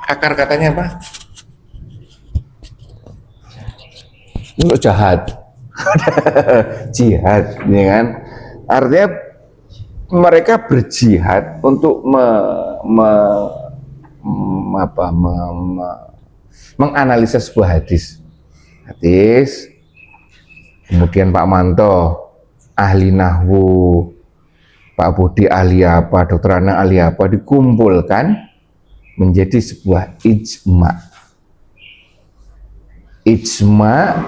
Akar katanya apa? Untuk jahat. Jihad, ya kan? Artinya mereka berjihad untuk menganalisa sebuah hadis. Kemudian Pak Manto ahli nahwu, Pak Budi ahli apa, Dokter Anang ahli apa, dikumpulkan menjadi sebuah ijma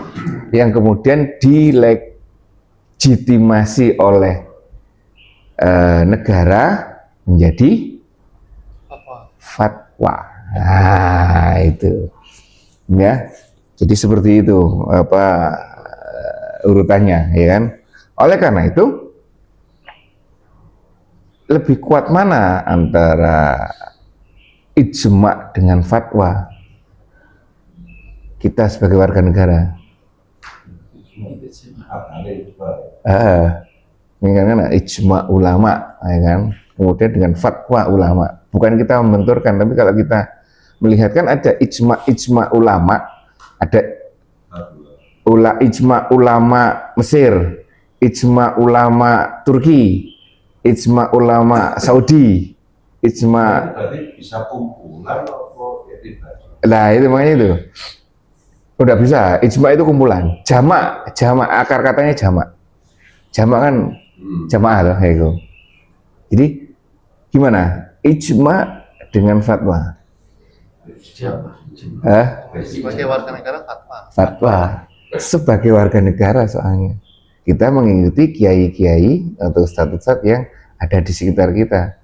yang kemudian dilegitimasi oleh negara menjadi fatwa. Nah, itu ya. Jadi seperti itu urutannya, ya kan? Oleh karena itu lebih kuat mana antara ijma dengan fatwa? Kita sebagai warga negara. Kan ijma ulama, ya kan? Kemudian dengan fatwa ulama. Bukan kita membenturkan, tapi kalau kita melihat kan ada ijma ulama, ada ijma ulama Mesir, ijma ulama Turki, ijma ulama Saudi, ijma. Berarti bisa kumpulan atau ya tidak? Nah, itu makanya itu. Udah bisa, ijma itu kumpulan. Jamak akar katanya jamak. Jamak kan jamaah loh, kayak gitu. Jadi gimana? Ijma dengan fatwa. Sebagai warga negara fatwa. Fatwa. Sebagai warga negara soalnya kita mengikuti kiai-kiai atau ustadz-ustadz yang ada di sekitar kita.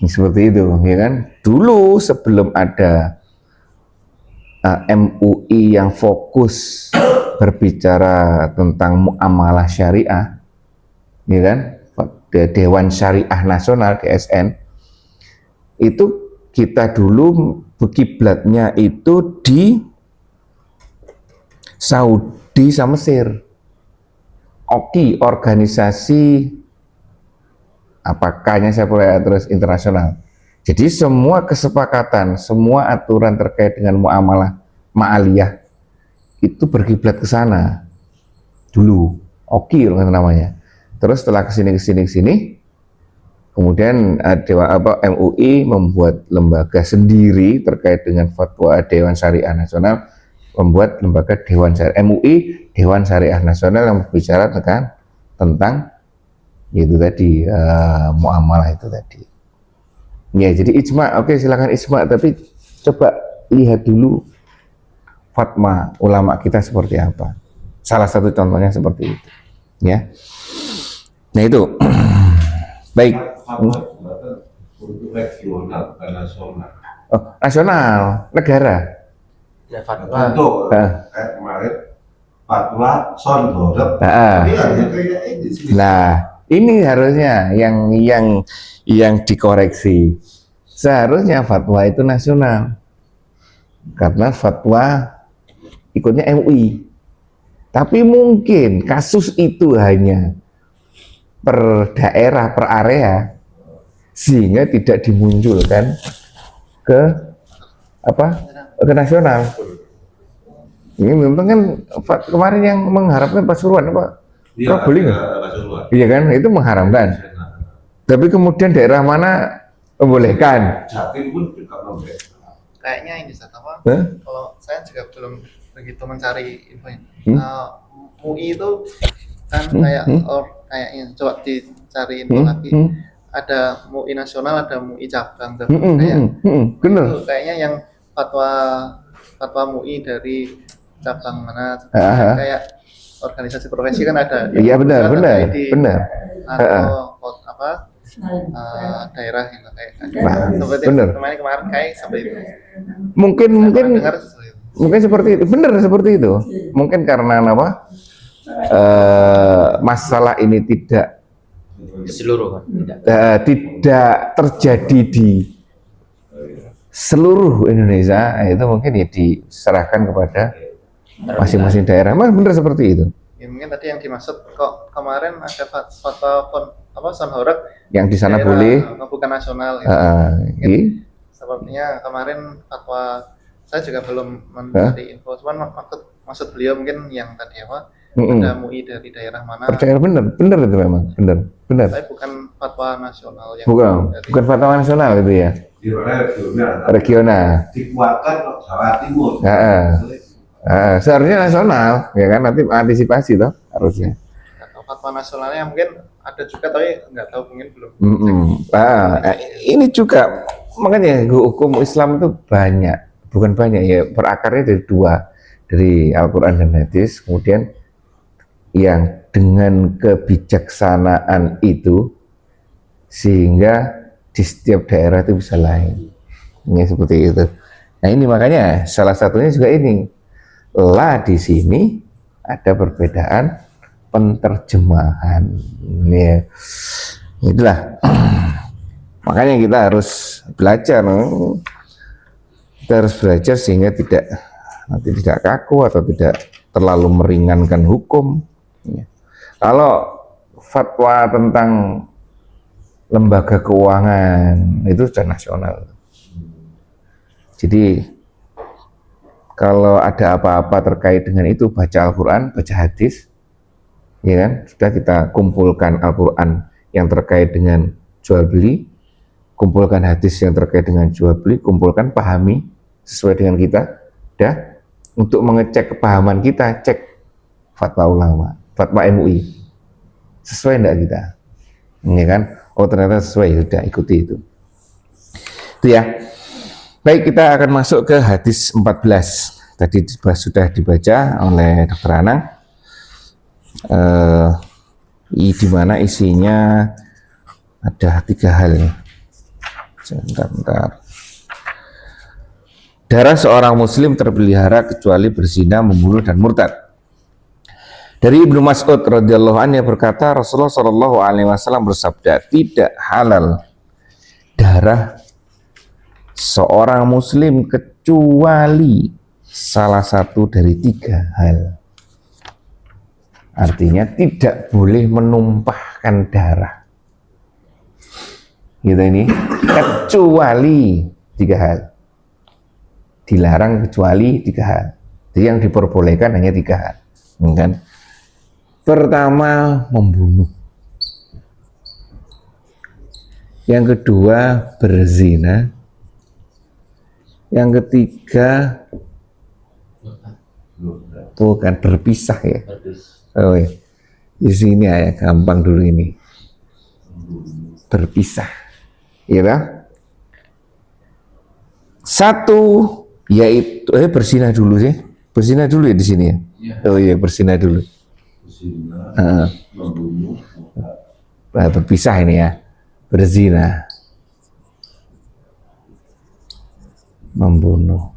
Seperti itu, ya kan? Dulu sebelum ada MUI yang fokus berbicara tentang muamalah syariah, ya kan? Dewan Syariah Nasional (DSN) itu kita dulu kiblatnya itu di Saudi sama Mesir. OKI, organisasi apakahnya saya boleh terus internasional. Jadi semua kesepakatan, semua aturan terkait dengan muamalah ma'aliyah itu berkiblat ke sana dulu. OKI namanya. Terus setelah kesini, kemudian MUI membuat lembaga sendiri terkait dengan fatwa Dewan Syariah Nasional, membuat lembaga Dewan Syariah MUI, Dewan Syariah Nasional yang berbicara tentang itu tadi, muamalah itu tadi. Ya, jadi ijma, oke, silakan ijma, tapi coba lihat dulu fatwa ulama kita seperti apa. Salah satu contohnya seperti itu, ya. Nah itu, baik. Untuk regional, bukan nasional. Oh, nasional, negara. Ya fatwa. Untuk kemarin fatwa sondorep. Nah, ini harusnya yang dikoreksi. Seharusnya fatwa itu nasional, karena fatwa ikutnya MUI. Tapi mungkin kasus itu hanya per daerah, per area, sehingga tidak dimunculkan ke nasional. Ini memang kan kemarin yang mengharapkan Pasuruan Probolinggo, iya kan, itu mengharamkan. Tapi kemudian daerah mana membolehkan? Jatim pun juga membolehkan. Kayaknya ini apa? Kalau saya juga belum begitu mencari infonya. MUI itu kan kayaknya coba dicari info lagi. Ada MUI nasional, ada MUI cabang. Bener. Itu kayaknya yang fatwa MUI dari cabang mana? Kayak organisasi profesi kan ada. Iya benar. Atau daerah gitu kayak. Seperti kemarin kayak seperti itu. Mungkin seperti itu. Benar seperti itu. Mungkin karena masalah ini tidak terjadi di seluruh Indonesia, itu mungkin ya diserahkan kepada masing-masing daerah. Memang benar seperti itu. Ya, mungkin tadi yang dimaksud kok kemarin ada fatwa sonhorek yang di sana boleh, bukan nasional. gitu. sepertinya kemarin fatwa saya juga belum mencari info, cuman maksud beliau mungkin yang tadi apa, ada MUI dari daerah mana. Percaya bener itu memang, bener. Tapi bukan fatwa nasional yang bukan fatwa nasional itu ya. Di regional. Regional. Dikuatkan kok Jawa Timur. Seharusnya nasional, ya kan, nanti antisipasi toh harusnya. Fatwa nasionalnya mungkin ada juga, tapi nggak tahu, mungkin belum. Ini juga makanya hukum Islam itu bukan banyak ya, berakarnya dari dua, dari Al-Quran dan hadis, kemudian yang dengan kebijaksanaan itu sehingga di setiap daerah itu bisa lain. Ini seperti itu. Nah ini makanya salah satunya juga ini, di sini ada perbedaan penterjemahan. Ya, itulah. Makanya kita harus belajar. Kita harus belajar sehingga nanti tidak kaku atau tidak terlalu meringankan hukum. Ya. Kalau fatwa tentang lembaga keuangan itu sudah nasional. Jadi kalau ada apa-apa terkait dengan itu, baca Al-Quran, baca hadis, ya kan, sudah kita kumpulkan Al-Quran yang terkait dengan jual beli, kumpulkan hadis yang terkait dengan jual beli, kumpulkan, pahami sesuai dengan kita, untuk mengecek kepahaman kita, cek fatwa ulama, fatwa MUI, sesuai enggak kita, ya kan? Oh ternyata sesuai, sudah ikuti itu ya. Baik, kita akan masuk ke hadis 14. Tadi sudah dibaca oleh Dr. Anang, di mana isinya ada 3 hal. Bentar. Darah seorang muslim terpelihara kecuali berzina, membunuh, dan murtad. Dari Ibnu Mas'ud radhiyallahu anhu berkata, Rasulullah shallallahu alaihi wasallam bersabda, tidak halal darah seorang muslim kecuali salah satu dari 3 hal. Artinya tidak boleh menumpahkan darah. Gitu ini, kecuali 3 hal. Dilarang kecuali 3 hal. Jadi yang diperbolehkan hanya 3 hal. Kan? Pertama, membunuh. Yang kedua, berzina. Yang ketiga, bukan berpisah ya. Oh, ya. Di sini ya, gampang dulu ini. Berpisah. Ya. Satu, yaitu berzina dulu sih. Berzina dulu ya di sini ya. Oh iya, berzina dulu. Membunuh. Berpisah ini ya. Berzina, membunuh.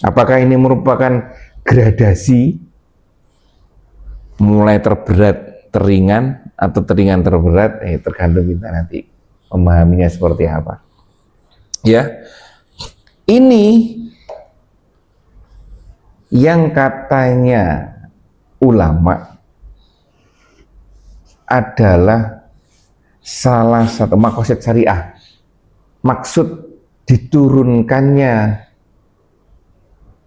Apakah ini merupakan gradasi mulai terberat, teringan, atau teringan terberat? Tergantung kita nanti memahaminya seperti apa. Ya, ini yang katanya ulama adalah salah satu maqasid syariah, maksud diturunkannya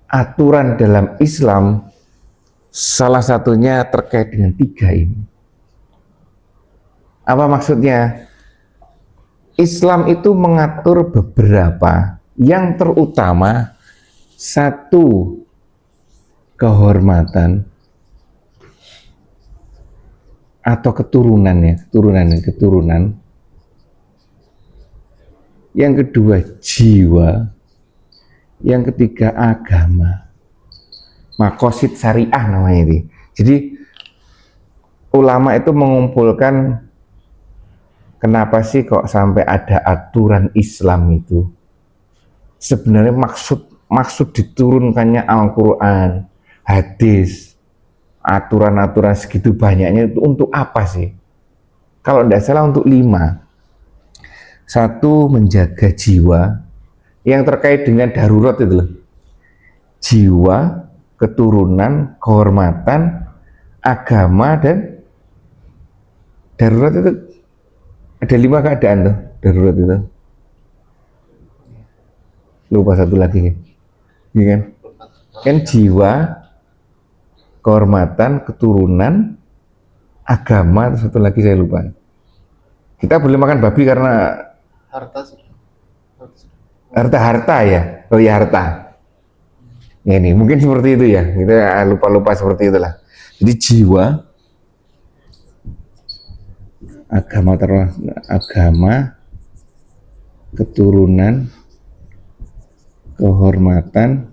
aturan dalam Islam, salah satunya terkait dengan 3 ini. Apa maksudnya? Islam itu mengatur beberapa, yang terutama 1, kehormatan atau keturunan. Yang kedua, jiwa. Yang ketiga, agama. Maqasid syariah namanya ini. Jadi ulama itu mengumpulkan, kenapa sih kok sampai ada aturan Islam itu? Sebenarnya maksud diturunkannya Al-Quran, hadis, aturan-aturan segitu banyaknya itu untuk apa sih? Kalau tidak salah untuk 5. 1, menjaga jiwa, yang terkait dengan darurat itu loh. Jiwa, keturunan, kehormatan, agama, dan darurat itu ada 5 keadaan tuh darurat itu. Lupa satu lagi. Iya kan? Kan jiwa, kehormatan, keturunan, agama, terus satu lagi saya lupa. Kita boleh makan babi karena Harta sih. harta ya. Oh ya, harta. Ya, ini mungkin seperti itu ya. Kita lupa-lupa seperti itulah. Jadi jiwa, agama, keturunan, kehormatan,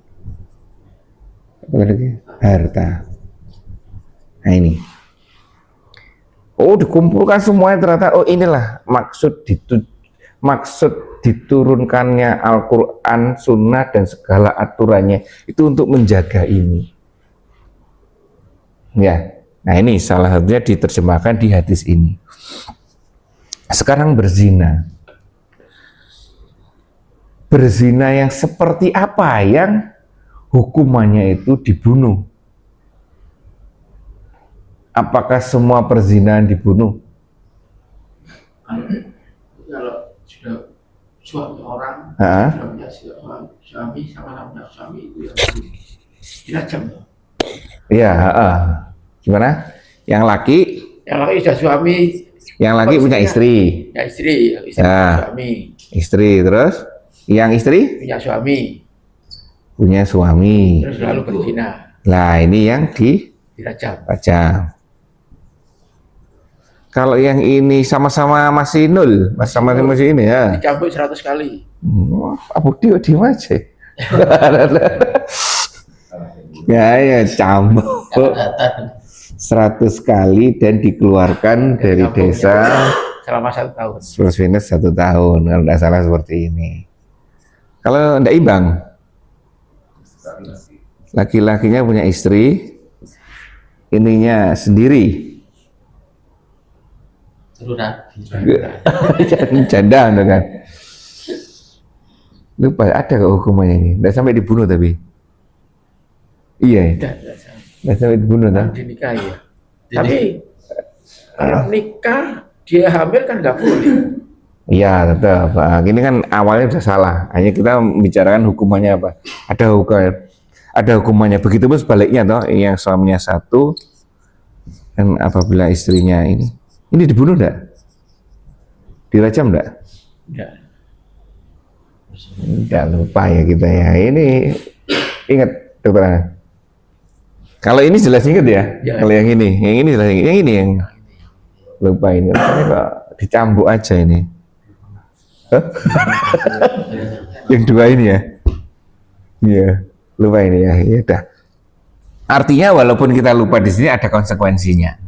apa lagi? Harta. Nah ini. Oh, dikumpulkan semuanya ternyata. Oh, inilah maksud diturunkannya Al-Quran, Sunnah, dan segala aturannya itu untuk menjaga ini. Ya, nah ini salah satunya diterjemahkan di hadis ini. Sekarang berzina. Berzina yang seperti apa yang hukumannya itu dibunuh? Apakah semua perzinahan dibunuh? Kalau sudah suami orang sudah punya suami sama-sama punya suami itu ya dirajam. Iya, gimana? Yang laki Sudah suami, yang laki punya istri. ya istri Nah. suami, Istri, terus yang istri punya suami, punya suami. terus lalu berzina, Nah, ini yang dirajam. dirajam. Kalau yang ini sama-sama masih nol, sama-sama masih ini ya. Dicambuk 100 kali. Apa dia diem aja? Ya, cambuk 100 kali dan dikeluarkan dari desa Selama 1 tahun. plus minus 1 tahun, kalau tidak salah seperti ini. Kalau tidak imbang, laki-lakinya punya istri, ininya sendiri, janda kan. Lupa ada kok hukumannya ini. Tidak sampai dibunuh tapi. Iya, tidak sampai dibunuh kan? Dinikahi ya. Tapi kalau nikah dia hamil kan nggak boleh. Iya tetap. Ini kan awalnya sudah salah. Hanya kita membicarakan hukumannya apa. Ada hukumannya. Begitupun sebaliknya toh, yang suaminya satu dan apabila istrinya ini dibunuh enggak? Dirajam enggak? Enggak. Enggak lupa ya kita ya. Ini ingat dokter Ana. Kalau ini jelas ingat ya. Ya. Kalau yang ini jelas ingat. Yang ini yang lupa ini. Ini kok dicambuk aja ini. Hah? Yang dua ini ya. Iya, lupa ini ya. Ya udah. Artinya walaupun kita lupa di sini ada konsekuensinya.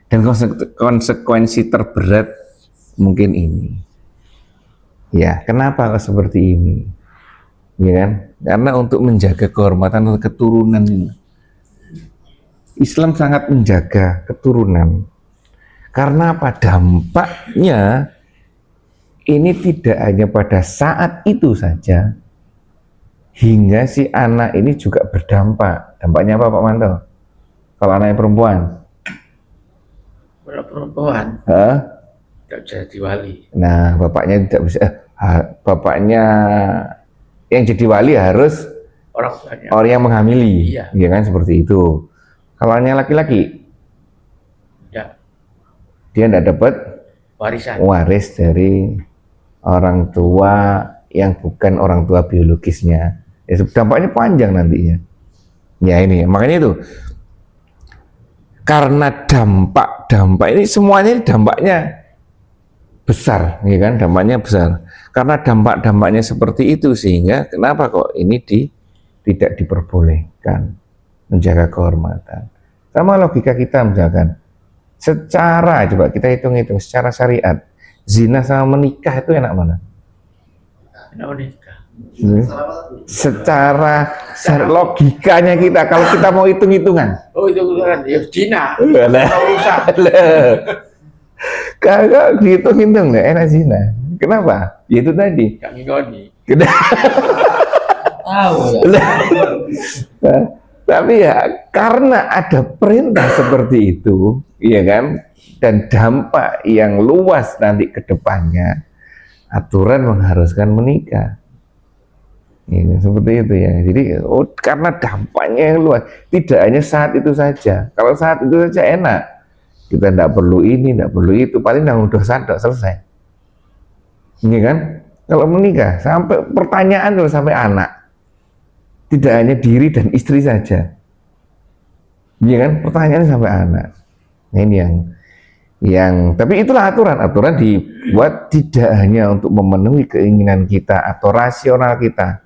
Dan konsekuensi terberat mungkin ini. Ya, kenapa kok seperti ini? Ya kan? Karena untuk menjaga kehormatan atau keturunan ini. Islam sangat menjaga keturunan. Karena apa? Dampaknya ini tidak hanya pada saat itu saja, hingga si anak ini juga berdampak. Dampaknya apa Pak Manto? Kalau anaknya perempuan? Kalau perempuan tidak bisa jadi wali. Nah, bapaknya tidak bisa. Bapaknya yang jadi wali harus Orang tuanya. orang yang menghamili, Iya. ya kan seperti itu. Kalau hanya laki-laki, Ya, dia tidak dapat warisan. waris dari orang tua yang bukan orang tua biologisnya. Ya, dampaknya panjang nantinya. Ya ini, makanya itu. Karena dampak ini semuanya dampaknya besar, ya kan? Dampaknya besar. Karena dampaknya seperti itu sehingga kenapa kok ini tidak diperbolehkan menjaga kehormatan. Sama logika kita misalkan. Secara coba kita hitung-hitung secara syariat, zina sama menikah itu enak mana? Enak menikah. Secara logikanya kita, kalau kita mau hitung-hitungan. Oh itu kan ya zina. Lah, kagak dihitung-hitung deh, enak zina. Kenapa? Ya itu tadi. Gak ngingoni. Tahu ya. Nah, tapi ya karena ada perintah seperti itu, iya kan, dan dampak yang luas nanti ke depannya, aturan mengharuskan menikah. Ini seperti itu ya. Jadi karena dampaknya yang luas, tidak hanya saat itu saja. Kalau saat itu saja enak, kita tidak perlu ini, tidak perlu itu, paling udah sadar selesai. Ini kan? Kalau menikah sampai pertanyaan kalau sampai anak, tidak hanya diri dan istri saja. Iya kan? Pertanyaannya sampai anak. Nah, ini yang tapi itulah aturan dibuat tidak hanya untuk memenuhi keinginan kita atau rasional kita,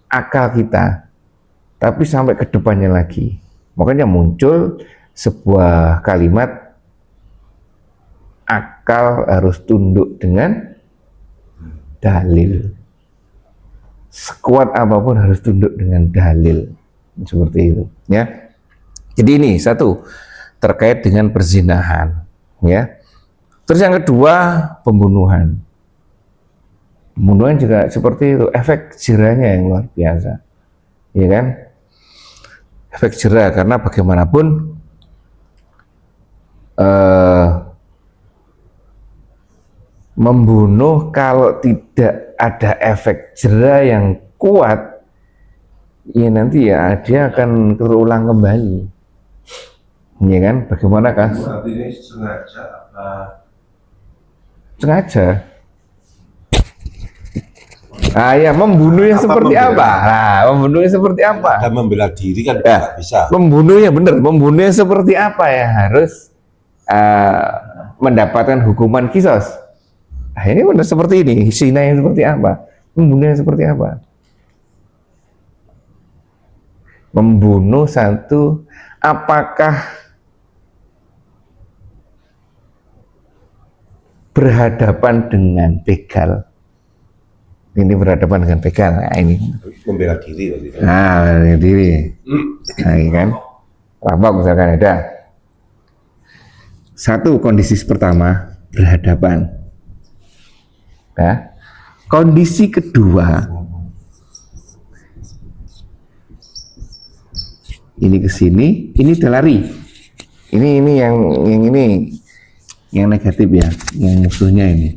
akal kita, tapi sampai ke depannya lagi. Makanya muncul sebuah kalimat, akal harus tunduk dengan dalil. Sekuat apapun harus tunduk dengan dalil. Seperti itu, ya. Jadi ini satu terkait dengan perzinahan, ya. Terus yang kedua, pembunuhan. Pembunuhan juga seperti itu, efek jerahnya yang luar biasa, ya kan? Efek jerah karena bagaimanapun membunuh kalau tidak ada efek jerah yang kuat, ya nanti ya dia akan terulang kembali, ya kan? Bagaimana kan? Artinya sengaja apa? Sengaja. Ya membunuhnya seperti apa? Nah, membunuhnya seperti apa? Dan membela diri kan Ya, bisa. membunuhnya benar, membunuhnya seperti apa ya harus mendapatkan hukuman kisos. Nah, ini benar seperti ini, zina yang seperti apa? Membunuhnya seperti apa? Membunuh satu, apakah berhadapan dengan begal? Ini berhadapan dengan begal. Nah, ini Membela diri berarti. nah, diri. Nah, ini kan rampok misalkan ada. Satu, kondisi pertama berhadapan. Ya. Kondisi kedua, ini ke sini, ini udah lari. Ini yang ini yang negatif ya, yang musuhnya ini.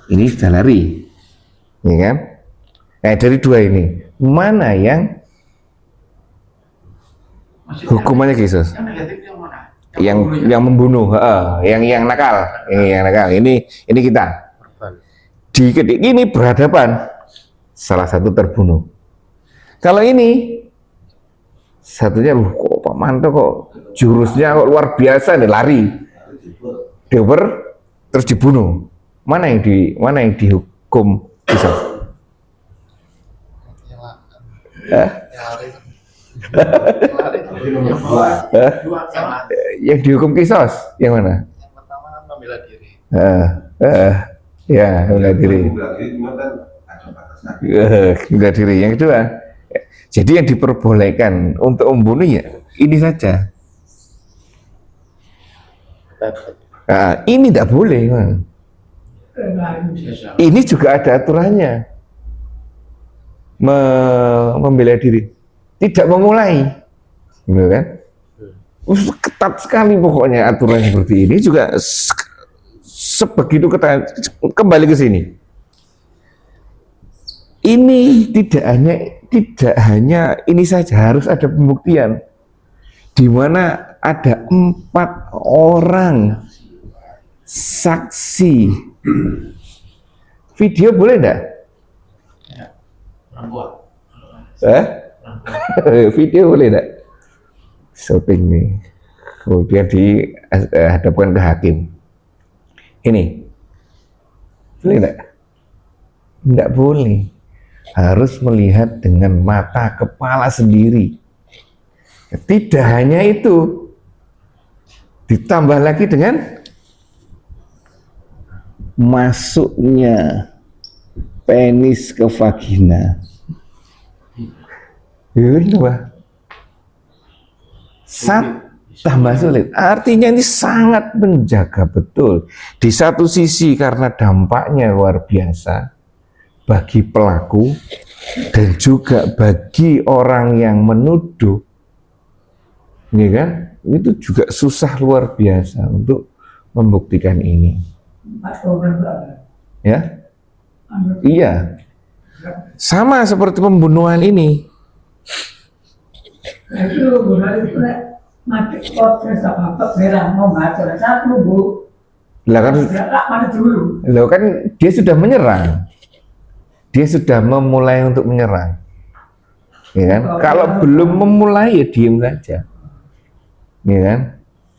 Ini sudah lari, ya kan? Nah, dari dua ini, mana yang Maksudnya hukumannya kisos? yang negatif yang mana? Yang membunuh, yang nakal, yang nakal. Ini kita. Ini berhadapan, salah satu terbunuh. Kalau ini satunya, kok Pak Manto kok jurusnya kok luar biasa nih, lari, dioper terus dibunuh. Mana yang dihukum kisos? Yang dihukum kisos yang mana? Yang pertama kan membela diri. Ya, membela diri. Membela diri cuma kan ada batasan. Membela diri. Yang kedua, jadi yang diperbolehkan untuk membunuh ya ini saja. Ini tidak boleh, man. Ini juga ada aturannya. Membela diri, tidak memulai, gitu kan? Ketat sekali pokoknya aturan seperti ini juga sebegitu ketat. Kembali ke sini. Ini tidak hanya ini saja, harus ada pembuktian di mana ada 4 orang saksi. Video boleh enggak? Perempuan. Video boleh enggak? Shopping nih. Kemudian dihadapkan ke hakim. Ini boleh enggak? Enggak boleh. Harus melihat dengan mata kepala sendiri. Tidak hanya itu, ditambah lagi dengan masuknya penis ke vagina. Tambah sulit. Artinya ini sangat menjaga betul. Di satu sisi karena dampaknya luar biasa bagi pelaku dan juga bagi orang yang menuduh, ya kan? Itu juga susah luar biasa untuk membuktikan ini. Ya, iya. Sama seperti pembunuhan ini. Nah, itu pembunuhan itu mati kok apa merah mau baca saat nunggu. Lah kan, Mana dulu? lo kan dia sudah menyerang. Dia sudah memulai untuk menyerang. Ya kan? Kalau belum memulai ya diem saja. Ya kan?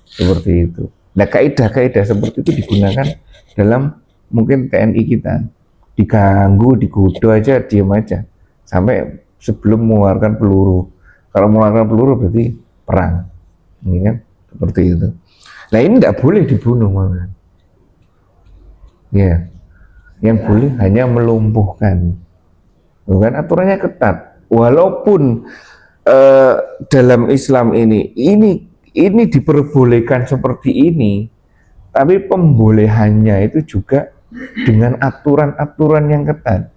Seperti itu. Nah, kaidah-kaidah seperti itu digunakan dalam mungkin TNI kita. Diganggu, digoda aja, diem aja. Sampai sebelum mengeluarkan peluru. Kalau mengeluarkan peluru berarti perang. Ya kan? Seperti itu. Nah, ini tidak boleh dibunuh malah. Ya. Yang boleh hanya melumpuhkan. Bukan, aturannya ketat. Walaupun dalam Islam ini diperbolehkan seperti ini, tapi pembolehannya itu juga dengan aturan-aturan yang ketat.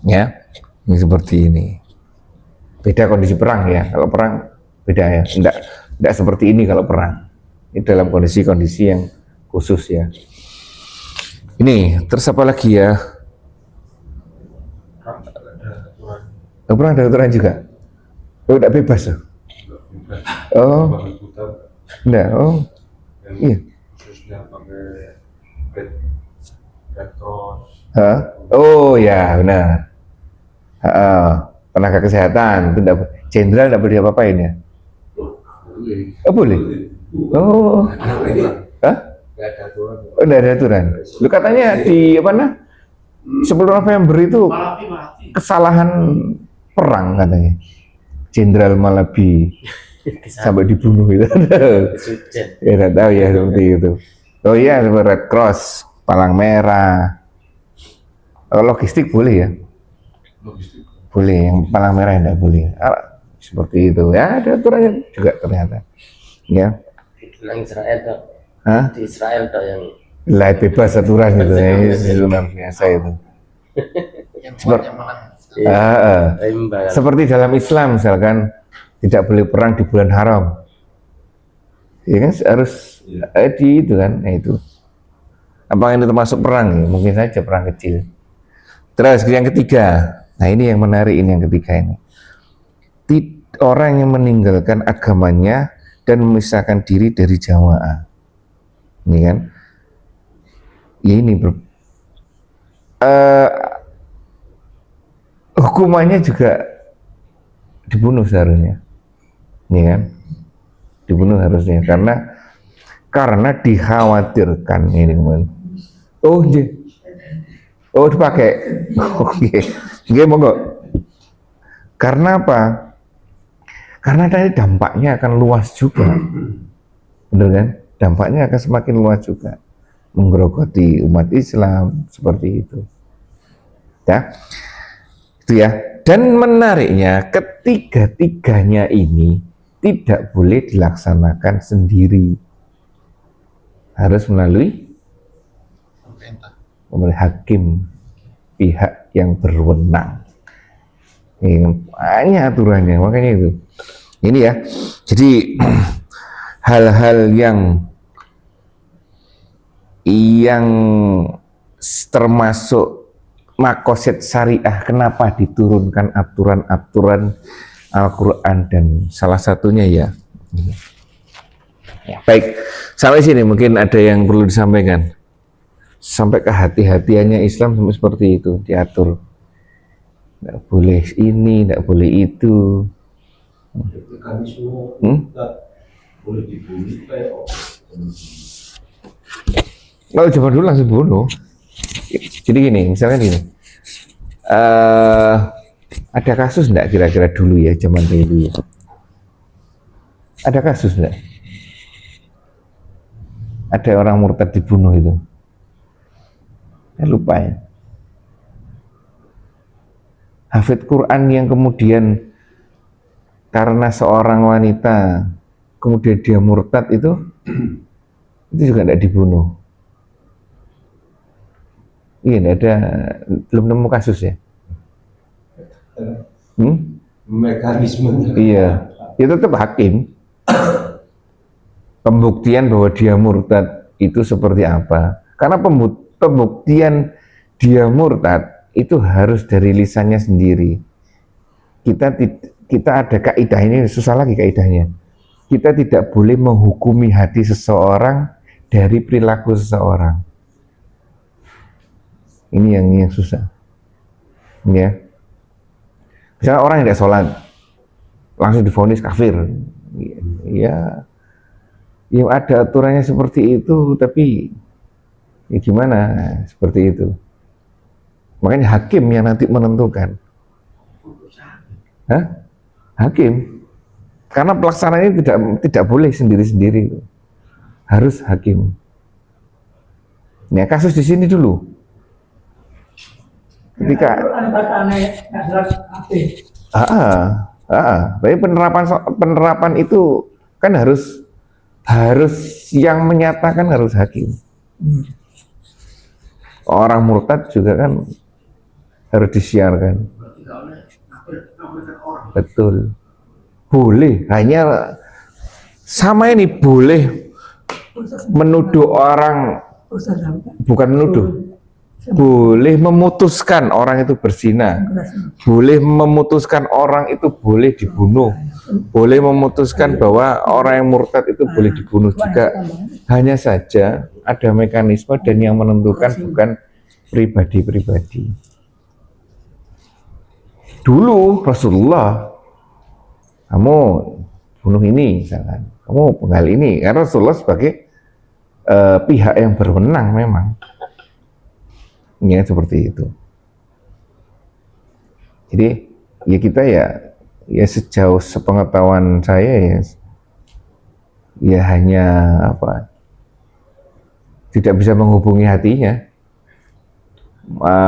Ya, ini seperti ini. Beda kondisi perang ya. Kalau perang beda ya. Enggak seperti ini kalau perang. Ini dalam kondisi-kondisi yang khusus ya. Ini terus apa lagi ya? Perang ada aturan juga. Oh, tidak bebas ya? Oh, enggak. Oh, iya. Hah? Oh ya, benar. Tenaga kesehatan itu enggak, jenderal tidak boleh apa-apain ya? Oh, boleh. Oh, hah? Oh, enggak ada aturan. Lu katanya di apa nah? 10 November itu kesalahan perang katanya. Jenderal Malabi sampai dibunuh itu. Ya tidak tahu ya seperti itu. Oh iya, Red Cross, Palang Merah. Kalau logistik boleh ya? Boleh, yang Palang Merah tidak boleh. Seperti itu ya, ada aturannya juga ternyata. Ya. Yang Israel toh. Hah? Di Israel toh yang Lah bebas aturan gitu ya, itu luar biasa itu. Yang kuat yang menang. imbang. Seperti dalam Islam misalkan tidak boleh perang di bulan haram, ya kan harus di itu kan, nah itu. Apakah ini termasuk perang? Ya, mungkin saja perang kecil. Terus yang ketiga, nah ini yang menarik, ini yang ketiga ini. Orang yang meninggalkan agamanya dan memisahkan diri dari jamaah, ini kan? Ya ini hukumannya juga dibunuh seharusnya, ya kan? Dibunuh harusnya karena dikhawatirkan ini kembali. Oh iya, oh dipakai, oke, okay. Monggo. Karena apa? Karena tadi dampaknya akan luas juga, benar kan? Dampaknya akan semakin luas juga, menggerogoti umat Islam seperti itu. Ya. Itu ya. Dan menariknya ketiga-tiganya ini tidak boleh dilaksanakan sendiri. Harus melalui hakim, pihak yang berwenang. Ini banyak aturannya, makanya itu. Ini ya. Jadi hal-hal yang termasuk makosid syariah, kenapa diturunkan aturan-aturan Al-Quran, dan salah satunya ya. Baik, sampai sini mungkin ada yang perlu disampaikan. Sampai kehati-hatiannya Islam sampai seperti itu diatur. Tidak boleh ini, tidak boleh itu. Boleh dibunuh kayak Kalau zaman dulu langsung bunuh. Jadi gini, misalkan gini, ada kasus enggak kira-kira dulu ya, zaman dulu ya? Ada kasus enggak? Ada orang murtad dibunuh itu? Saya lupa ya. Hafid Quran yang kemudian karena seorang wanita kemudian dia murtad itu juga tidak dibunuh. Iya, tidak ada, belum nemu kasus ya. mekanismenya. Iya, itu tetap hakim. Pembuktian bahwa dia murtad itu seperti apa? Karena pembuktian dia murtad itu harus dari lisannya sendiri. Kita ada kaidah ini, susah lagi kaidahnya. Kita tidak boleh menghukumi hati seseorang dari perilaku seseorang. Ini yang susah. Ya. Misalnya orang yang tidak sholat, langsung divonis kafir. Ya ada aturannya seperti itu, tapi ya gimana seperti itu. Makanya hakim yang nanti menentukan. Hah? Hakim. Karena pelaksananya tidak boleh sendiri-sendiri. Harus hakim. Nah, kasus di sini dulu. Ketika tapi penerapan itu kan harus yang menyatakan harus hakim. Orang murtad juga kan harus disiarkan. Betul. Boleh, hanya sama ini boleh menuduh orang, bukan menuduh, boleh memutuskan orang itu berzina, boleh memutuskan orang itu boleh dibunuh, boleh memutuskan bahwa orang yang murtad itu boleh dibunuh juga. Hanya saja ada mekanisme dan yang menentukan bukan pribadi-pribadi. Dulu Rasulullah, kamu bunuh ini misalkan, kamu penggal ini, karena Rasulullah sebagai pihak yang berwenang memang. Ya seperti itu. Jadi ya kita ya sejauh sepengetahuan saya ya hanya tidak bisa menghubungi hatinya.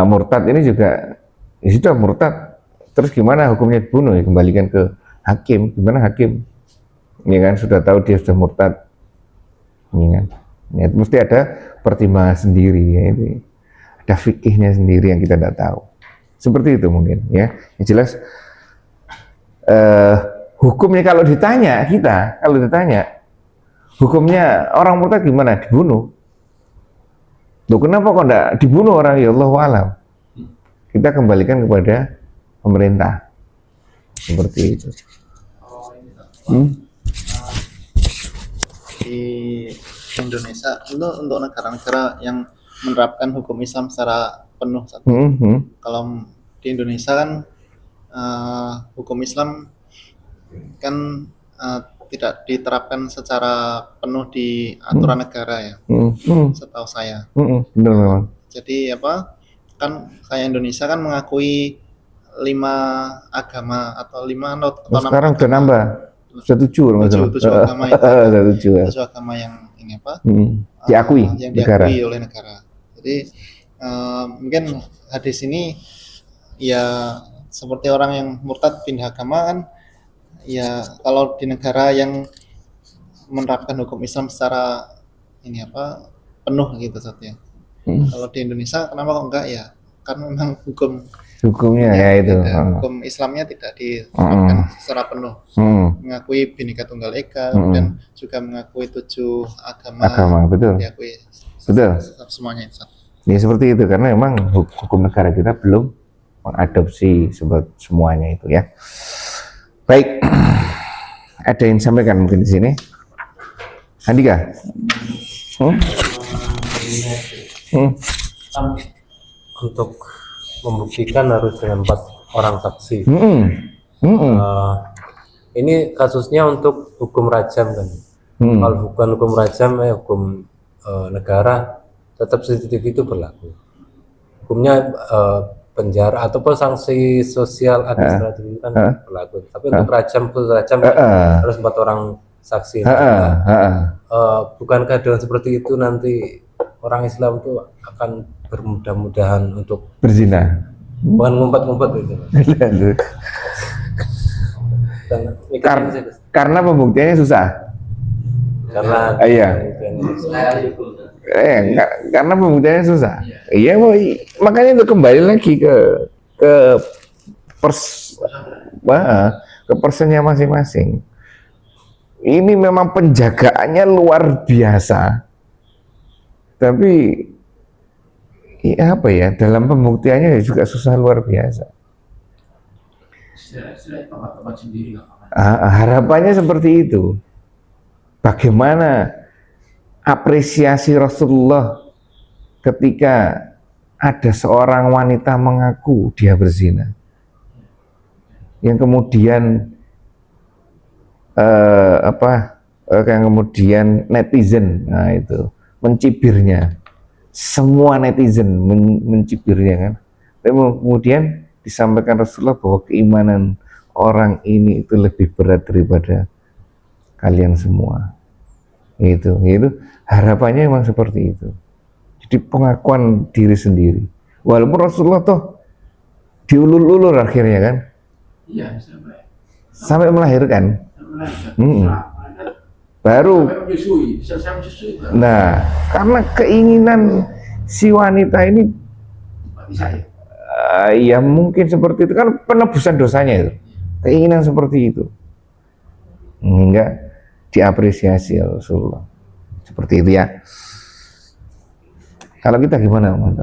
Murtad ini juga ya sudah murtad. Terus gimana hukumnya dibunuh? Ya kembalikan ke hakim. Gimana hakim? Ya kan sudah tahu dia sudah murtad. Ya kan? Ya, mesti ada pertimbangan sendiri ya ini. Ada fikihnya sendiri yang kita tidak tahu. Seperti itu mungkin ya. Yang jelas hukumnya kalau ditanya hukumnya orang murtad gimana? Dibunuh. Loh kenapa kok enggak dibunuh orang? Ya Allahu a'lam. Kita kembalikan kepada pemerintah. Seperti itu. Di Indonesia itu untuk negara-negara yang menerapkan hukum Islam secara penuh. Kalau di Indonesia kan hukum Islam kan tidak diterapkan secara penuh di aturan negara ya, setahu saya. Benar memang. Jadi kan kayak Indonesia kan mengakui 5 agama atau 5 sekarang sudah nambah. Sudah 7 agama itu. 7 agama yang ini diakui yang negara. diakui oleh negara. Jadi mungkin hadis ini ya seperti orang yang murtad pindah agama kan ya, kalau di negara yang menerapkan hukum Islam secara penuh gitu saja. Kalau di Indonesia kenapa kok enggak ya? Kan memang hukumnya ya itu. Hukum Islamnya tidak diterapkan secara penuh. Mengakui Bhinneka Tunggal Ika dan juga mengakui 7 agama. Betul. Diakui semuanya itu. Ya seperti itu karena memang hukum negara kita belum mengadopsi semuanya itu ya. Baik, ada yang sampaikan mungkin di sini. Andika. Untuk membuktikan harus dengan 4 orang saksi. Ini kasusnya untuk hukum rajam kan. Kalau bukan hukum rajam, hukum negara, tetap CCTV itu berlaku. Hukumnya penjara ataupun sanksi sosial administratif itu kan berlaku. Tapi untuk rajam harus 4 orang saksi. Bukankah dengan seperti itu nanti orang Islam itu akan bermudah-mudahan untuk berzina? Bukan ngumpet-ngumpet gitu. Karena pembuktiannya susah. Karena karena pembuktiannya susah. Iya, makanya itu kembali lagi ke personnya masing-masing. Ini memang penjagaannya luar biasa. Tapi apa ya, dalam pembuktiannya juga susah luar biasa. Istilah tempat-tempat sendiri lah. Harapannya seperti itu. Bagaimana apresiasi Rasulullah ketika ada seorang wanita mengaku dia berzina, yang kemudian yang kemudian netizen, nah itu mencibirnya, semua netizen mencibirnya kan. Tapi kemudian disampaikan Rasulullah bahwa keimanan orang ini itu lebih berat daripada kalian semua. Itu harapannya memang seperti itu. Jadi pengakuan diri sendiri. Walaupun Rasulullah toh diulur-ulur akhirnya kan. Iya, Sampai melahirkan. Baru. Nah, karena keinginan si wanita ini, ya mungkin seperti itu kan, penebusan dosanya itu. Keinginan seperti itu. Hingga diapresiasi Rasulullah. Seperti itu ya. Kalau kita gimana, Mas?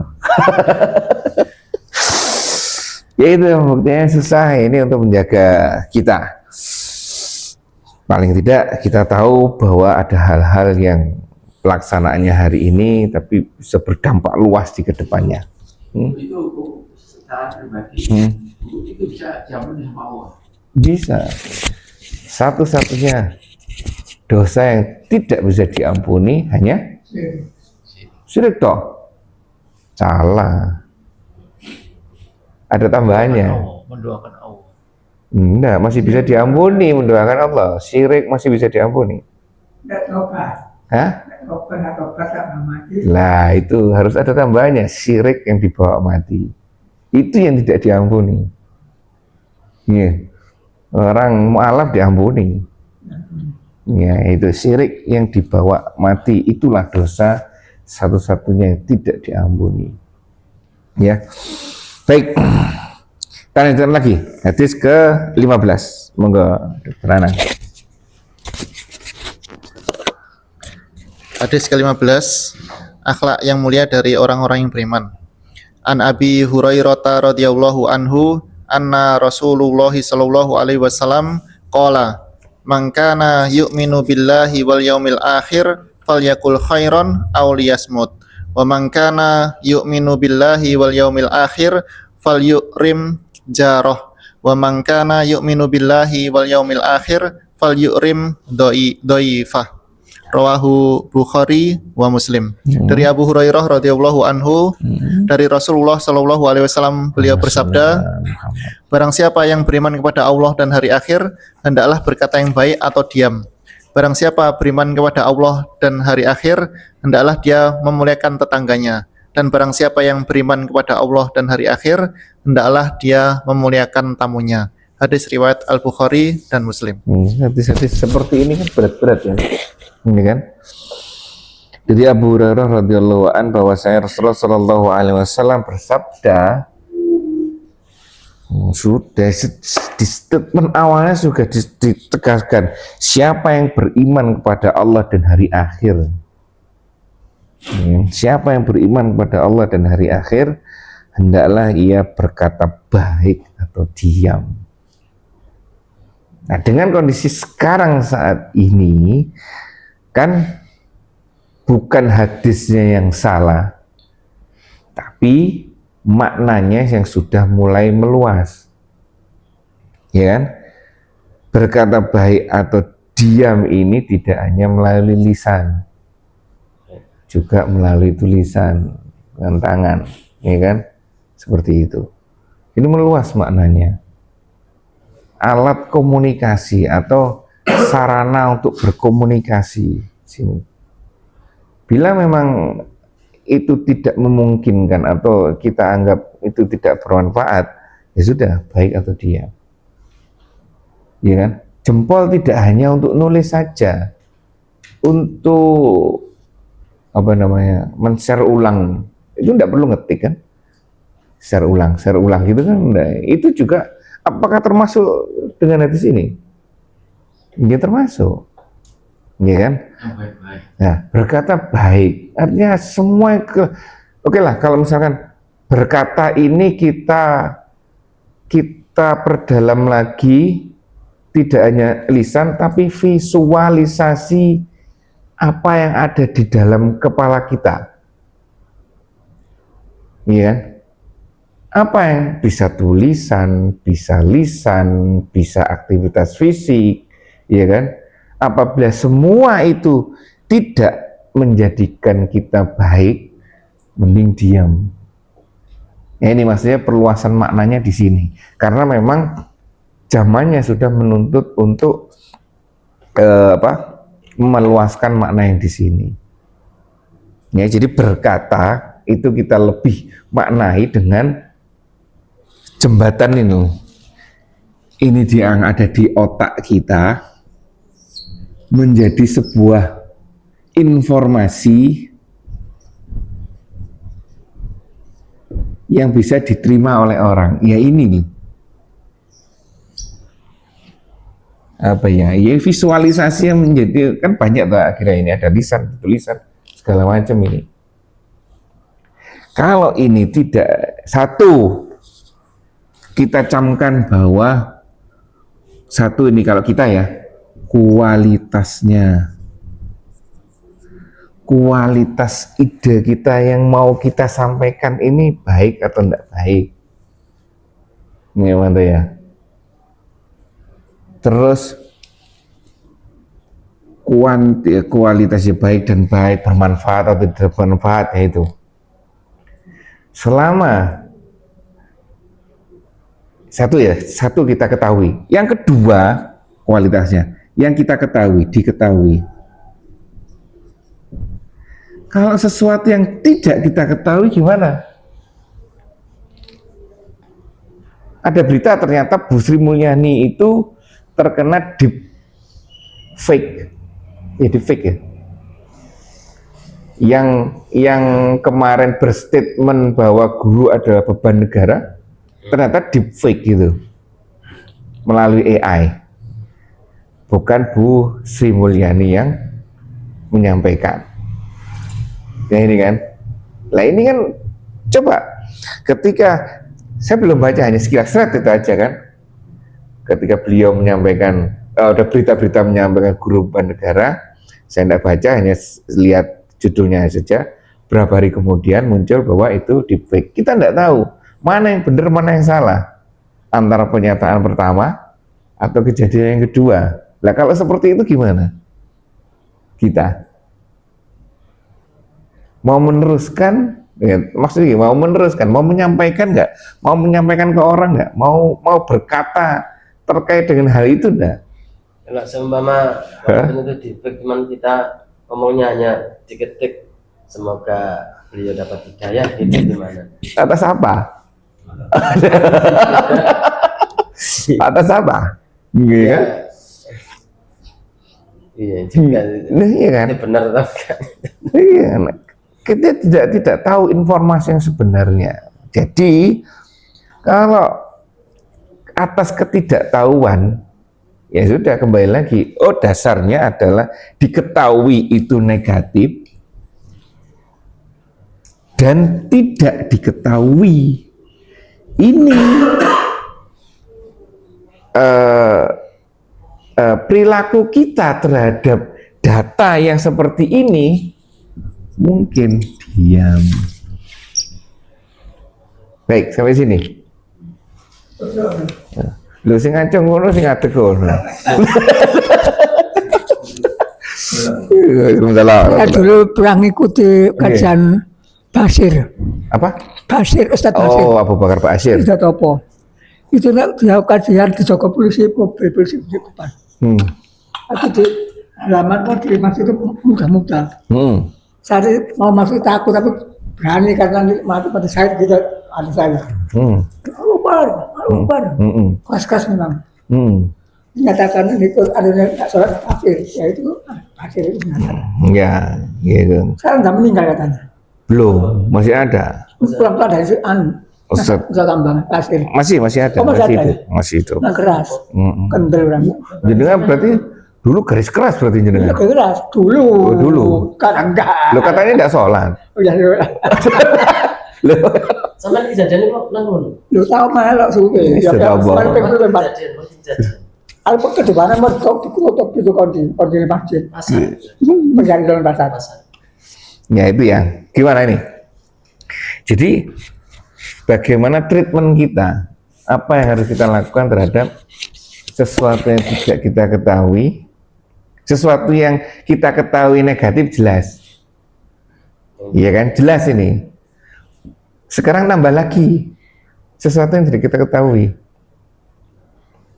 Ya itu buktinya susah ini untuk menjaga kita. Paling tidak kita tahu bahwa ada hal-hal yang pelaksanaannya hari ini tapi bisa berdampak luas di kedepannya. Itu secara pribadi, itu bisa diampuni sama Allah. Bisa. Satu-satunya dosa yang tidak bisa diampuni hanya syirik toh. Salah. Ada tambahannya. Mendoakan Allah. Enggak, masih bisa diampuni mendoakan Allah. Syirik masih bisa diampuni. Tidak tobat. Hah? Tobat sama mati. Lah itu harus ada tambahannya. Syirik yang dibawa mati. Itu yang tidak diampuni. Iya. Orang mu'alaf diampuni. Ya, itu syirik yang dibawa mati. Itulah dosa satu-satunya yang tidak diampuni. Ya. Baik. Kita lanjutkan lagi. Hadis ke-15. Monggo, Dr. Anang. Hadis ke-15, akhlak yang mulia dari orang-orang yang beriman. An Abi Hurairah radhiyallahu anhu anna Rasulullah sallallahu alaihi wasallam qala man kana yu'minu billahi wal yaumil akhir falyakul khairan aw liyasmut wa man kana yu'minu billahi wal yaumil akhir falyukrim jarah wa man kana yu'minu billahi wal yaumil akhir falyukrim dhaifah. Rawahu Bukhari wa Muslim. Dari Abu Hurairah radhiyallahu anhu, dari Rasulullah sallallahu alaihi wasallam, beliau bersabda, barang siapa yang beriman kepada Allah dan hari akhir, hendaklah berkata yang baik atau diam. Barang siapa beriman kepada Allah dan hari akhir, hendaklah dia memuliakan tetangganya. Dan barang siapa yang beriman kepada Allah dan hari akhir, hendaklah dia memuliakan tamunya. Hadis riwayat Al-Bukhari dan Muslim. Hadis-hadis seperti ini kan berat-berat ya. Ini kan. Jadi Abu Hurairah radhiyallahu an bahwasanya Rasulullah sallallahu alaihi wasallam bersabda, sudah di statement awalnya sudah ditegaskan, siapa yang beriman kepada Allah dan hari akhir. Siapa yang beriman kepada Allah dan hari akhir, hendaklah ia berkata baik atau diam. Nah, dengan kondisi sekarang saat ini, kan bukan hadisnya yang salah, tapi maknanya yang sudah mulai meluas, ya kan? Berkata baik atau diam ini tidak hanya melalui lisan, juga melalui tulisan dengan tangan, ya kan? Seperti itu. Ini meluas maknanya. Alat komunikasi atau sarana untuk berkomunikasi sini. Bila memang itu tidak memungkinkan atau kita anggap itu tidak bermanfaat, ya sudah, baik atau diam. Ya kan? Jempol tidak hanya untuk nulis saja, untuk men-share ulang. Itu tidak perlu ngetik kan? Share ulang gitu kan? Nah, itu juga apakah termasuk dengan hadis ini? Ya termasuk, ya kan? Nah, berkata baik artinya semua Oke lah, kalau misalkan berkata ini kita perdalam lagi, tidak hanya lisan tapi visualisasi apa yang ada di dalam kepala kita. Iya. Apa yang bisa tulisan, bisa lisan, bisa aktivitas fisik, ya kan? Apabila semua itu tidak menjadikan kita baik, mending diam. Ya, ini maksudnya perluasan maknanya di sini. Karena memang zamannya sudah menuntut untuk meluaskan makna yang di sini. Ya, jadi berkata itu kita lebih maknai dengan jembatan ini. Ini yang ada di otak kita menjadi sebuah informasi yang bisa diterima oleh orang. Ya ini nih. Apa ya? Ya visualisasi yang menjadi, kan banyak tuh akhirnya ini ada lisan, tulisan, segala macam ini. Kalau ini tidak, satu, kita camkan bahwa satu ini kalau kita ya, kualitas ide kita yang mau kita sampaikan ini baik atau tidak baik. Gimana ya? Terus kualitasnya baik dan baik, bermanfaat atau tidak bermanfaat, ya itu. Selama satu kita ketahui. Yang kedua, kualitasnya yang kita diketahui. Kalau sesuatu yang tidak kita ketahui gimana? Ada berita ternyata Bu Sri Mulyani itu terkena deep fake. Ya, deep fake ya. Yang kemarin berstatement bahwa guru adalah beban negara, ternyata deep fake gitu. Melalui AI. Bukan Bu Sri Mulyani yang menyampaikan. Nah ini kan, lah ini kan coba ketika saya belum baca, hanya sekilas itu aja kan, ketika beliau menyampaikan ada berita-berita menyampaikan guru beban negara, saya tidak baca, hanya lihat judulnya saja. Berapa hari kemudian muncul bahwa itu deepfake. Kita tidak tahu mana yang benar mana yang salah antara pernyataan pertama atau kejadian yang kedua. Lah kalau seperti itu gimana kita? Mau meneruskan, ya, maksudnya mau meneruskan, mau menyampaikan nggak, mau menyampaikan ke orang nggak, mau berkata terkait dengan hal itu enggak? Kalau seumpama walaupun itu deepfake, cuman kita ngomongnya hanya diketik, semoga beliau dapat hidayah, gitu gimana? Atas apa? Atas apa? Iya kan? Iya juga. Nah, iya kan? Itu benar atau enggak? Iya, kita tidak tahu informasi yang sebenarnya. Jadi kalau atas ketidaktahuan, ya sudah kembali lagi. Oh, dasarnya adalah diketahui itu negatif dan tidak diketahui. Ini perilaku kita terhadap data yang seperti ini mungkin diam. Baik, sampai sini. Lu sing ngacung ngono sing ngadeg ngono. Saya dulu pernah ngikuti kajian Basir. Apa? Basir, Ustadz Basir. Oh, Abu Bakar Basir. Ustadz Topo. Itu dia kajian di Joko polisi, mobil polisi di depan. Tapi di halaman kok di masjid itu mudah-mudah. Saya mau masuk takut tapi berani karena mati pada saya gitu ada saya. Lupa. Kas memang. Dinyatakan itu adanya tak sholat akhir, yaitu akhir itu dinyatakan. Ya, gitu. Sekarang nggak meninggal katanya. Belum, masih ada. Pulang dari Ustaz Tambang pasir. Masih ada, Oh, masih ada, masih hidup. Nah, keras, kendel orang. Jadi kan berarti Dulu garis keras berarti Ya jenengan. keras dulu. Oh, dulu. Sekarang enggak. Lo katanya tidak sholat. Oh, ya, Lo Sampai kejadian kok nanggung. lu tahu malah suwe. Ya Sudah, Bang. sampai pengen lebat. Kejadian, kok kejadian. Alpo ke depan mertok dikutuk itu kondi masjid. Pasar. Mencari dalam pasar. Pasar. ya itu ya. Gimana ini? Jadi bagaimana treatment kita? Apa yang harus kita lakukan terhadap sesuatu yang tidak kita ketahui? Sesuatu yang kita ketahui negatif jelas. Iya kan? Jelas ini. Sekarang nambah lagi sesuatu yang tidak kita ketahui.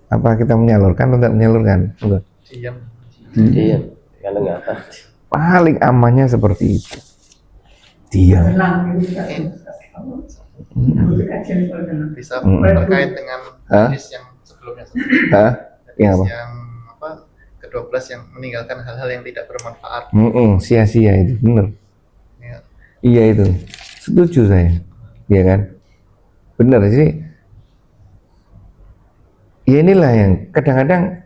Apa kita menyalurkan atau tidak menyalurkan? Enggak. Diam. Iya, kalau nggak tahu. Paling amannya seperti itu. Diam. Tenang itu kan. Bisa terkait dengan Hah? hadis yang sebelumnya. Hah? Yang apa? Yang apa? Ke-12 yang meninggalkan hal-hal yang tidak bermanfaat. Sia-sia itu, bener. Ya. Iya itu, setuju saya, iya kan? Bener sih. Ya inilah yang kadang-kadang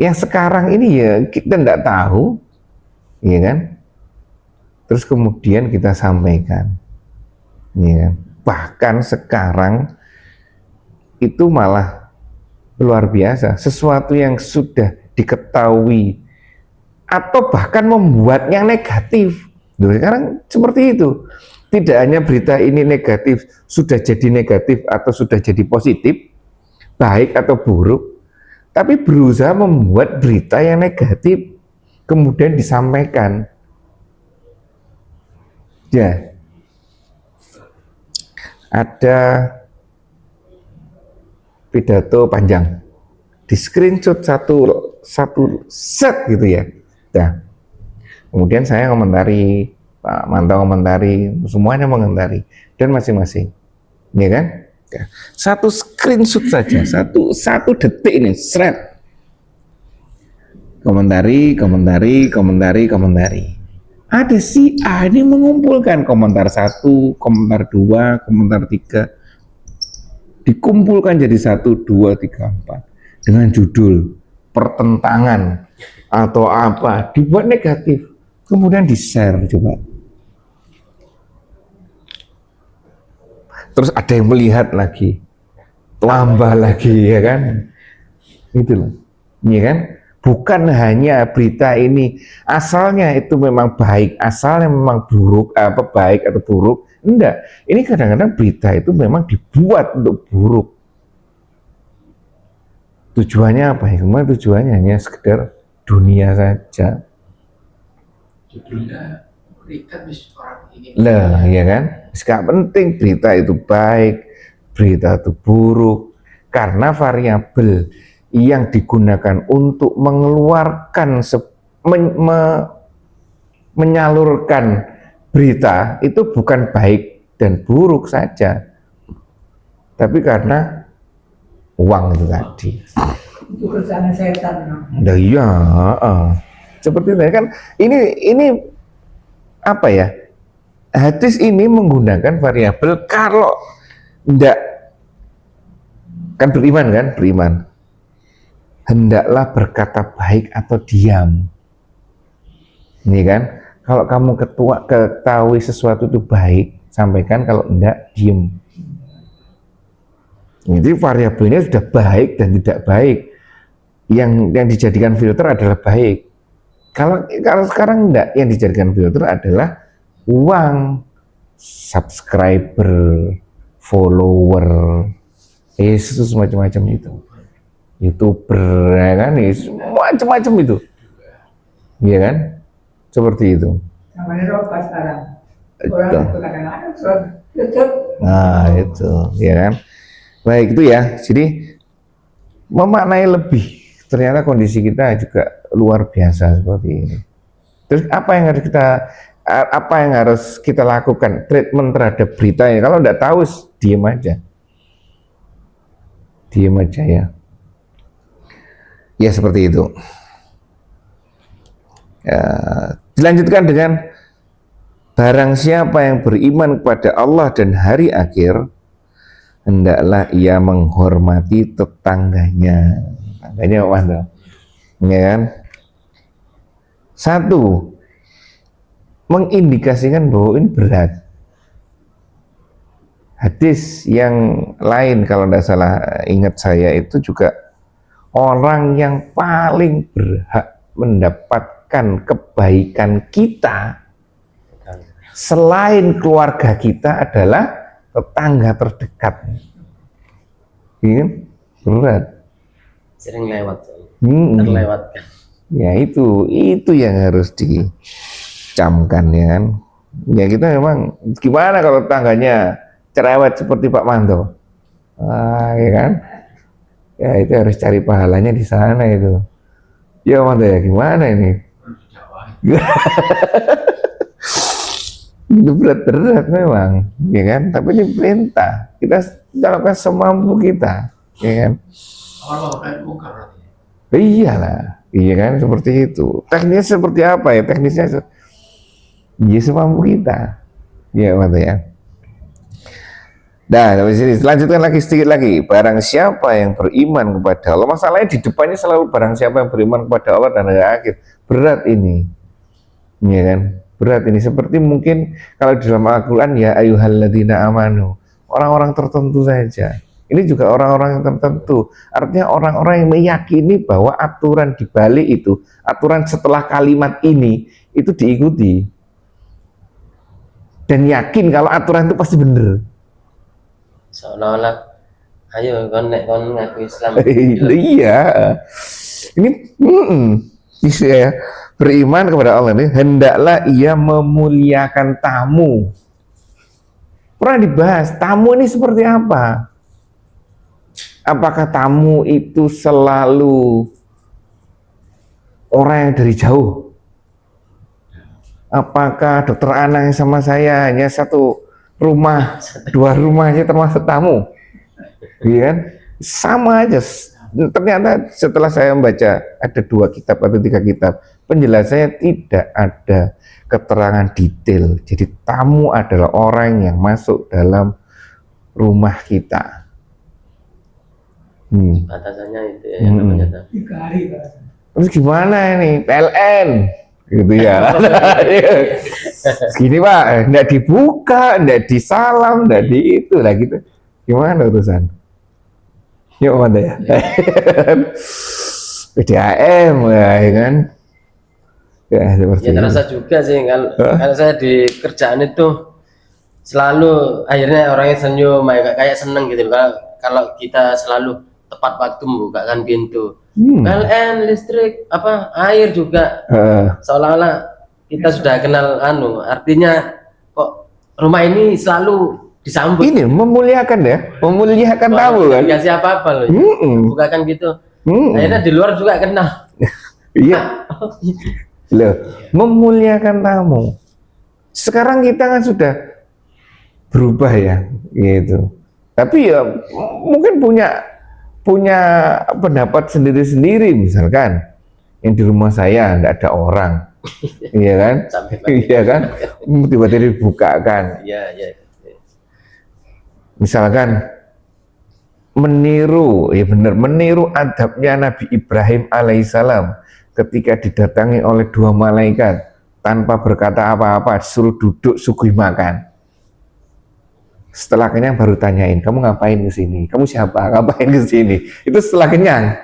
yang sekarang ini ya kita tidak tahu, iya kan? Terus kemudian kita sampaikan, iya kan? Bahkan sekarang itu malah luar biasa, sesuatu yang sudah diketahui atau bahkan membuat yang negatif. Loh, sekarang seperti itu. Tidak hanya berita ini negatif, sudah jadi negatif atau sudah jadi positif, baik atau buruk, tapi berusaha membuat berita yang negatif kemudian disampaikan. Ya, ada pidato panjang, di screenshot satu set gitu ya. Nah, kemudian saya komentari, Pak Manto komentari, semuanya mengomentari, dan masing-masing, ya kan? Ya. Satu screenshot saja, satu detik ini, seret. Komentari. Ada si A ini mengumpulkan komentar 1, komentar 2, komentar 3, dikumpulkan jadi 1, 2, 3, 4 dengan judul pertentangan atau apa, dibuat negatif, kemudian di-share coba. Terus ada yang melihat lagi, tambah lagi, ya kan? Itu loh, ya kan? Bukan hanya berita ini asalnya itu memang baik, asalnya memang buruk, baik atau buruk, enggak. Ini kadang-kadang berita itu memang dibuat untuk buruk. Tujuannya apa ya? Cuma tujuannya hanya sekedar dunia saja. Judulnya berita bis orang ini. Lah, ya kan? Sekarang penting berita itu baik, berita itu buruk, karena variabel yang digunakan untuk mengeluarkan menyalurkan berita itu bukan baik dan buruk saja, tapi karena uang itu tadi. Itu kerjaan setan. Nah, iya, seperti itu kan. Ini apa ya? Hadis ini menggunakan variabel kalau enggak kan beriman. Hendaklah berkata baik atau diam. Ini kan, kalau kamu ketahui sesuatu itu baik, sampaikan, kalau enggak, diam. Jadi variabelnya sudah baik dan tidak baik. Yang dijadikan filter adalah baik. Kalau sekarang enggak, yang dijadikan filter adalah uang, subscriber, follower, itu semacam-macam itu. YouTuber, ya kan, macam-macam itu, ya kan, seperti itu. Namanya roba sekarang. Itu. Orang itu kadang-kadang YouTube. Nah itu, ya kan. Baik itu ya. Jadi memaknai lebih. Ternyata kondisi kita juga luar biasa seperti ini. Terus apa yang harus kita lakukan? Treatment terhadap berita ya. Kalau nggak tahu, diem aja. Diem aja ya. Ya seperti itu. Ya, dilanjutkan dengan barang siapa yang beriman kepada Allah dan hari akhir, hendaklah ia menghormati tetangganya. Tetangganya mana? ya kan? Satu, mengindikasikan bahwa ini berat. Hadis yang lain kalau tidak salah ingat saya itu juga orang yang paling berhak mendapatkan kebaikan kita selain keluarga kita adalah tetangga terdekat. Ini berat. Sering lewat, terlewatkan. Ya itu yang harus dicamkan ya kan. Ya kita memang gimana kalau tetangganya cerewet seperti Pak Manto, ya kan? Ya itu harus cari pahalanya di sana itu. Ya Manto ya gimana ini? Itu berat memang, ya kan? Tapi ini perintah. Kita lakukan semampu kita, ya kan? Allah kan bukan berarti. Iyalah, iya kan seperti itu. Teknisnya seperti apa ya? Teknisnya ya semampu kita, ya Manto ya. Nah, dari sini lanjutkan lagi sedikit lagi. Barang siapa yang beriman kepada Allah, masalahnya di depannya selalu barang siapa yang beriman kepada Allah dan hari akhir. Berat ini, ya kan? Berat ini seperti mungkin kalau di dalam Al-Quran ya ayyuhalladzina amanu, orang-orang tertentu saja. Ini juga orang-orang yang tertentu. Artinya orang-orang yang meyakini bahwa aturan di balik itu, aturan setelah kalimat ini itu diikuti dan yakin kalau aturan itu pasti benar. Seolah-olah ayo kon ngaku Islam. Iya, ini ya, beriman kepada Allah ini hendaklah ia memuliakan tamu. Pernah dibahas tamu ini seperti apa? Apakah tamu itu selalu orang yang dari jauh? Apakah dokter Anang sama saya hanya satu rumah, 2 rumah aja termasuk tamu, iya kan? Sama aja. Ternyata setelah saya membaca ada 2 kitab atau 3 kitab, penjelasannya tidak ada keterangan detail. Jadi tamu adalah orang yang masuk dalam rumah kita. Batasannya itu ya, yang namanya. 3 hari. Terus gimana ini? PLN gitu ya. Gini Pak, enggak dibuka, enggak disalam, enggak di itu lah gitu. Gimana urusan? Yuk mana ya? PDAM ya kan? Ya seperti Ya terasa juga sih kalau saya di kerjaan itu selalu akhirnya orangnya senyum, kayak seneng gitu. Kalau kita selalu tepat waktu membukakan pintu. PLN, listrik, apa air juga, seolah-olah kita sudah kenal artinya kok rumah ini selalu disambut. Ini memuliakan ya, memuliakan tamu kan? Nggak siapa apa loh, bukakan gitu. Akhirnya di luar juga kenal. Iya, loh, memuliakan tamu. Sekarang kita kan sudah berubah ya, gitu. Tapi ya mungkin punya pendapat sendiri-sendiri, misalkan yang di rumah saya enggak ada orang, iya kan? Iya kan? Tiba-tiba dibukakan. Iya. Misalkan meniru, ya benar, meniru adabnya Nabi Ibrahim alaihissalam ketika didatangi oleh 2 malaikat tanpa berkata apa-apa, disuruh duduk suguhi makan. Setelah kenyang baru tanyain, kamu ngapain ke sini? Kamu siapa? Ngapain ke sini? Itu setelah kenyang.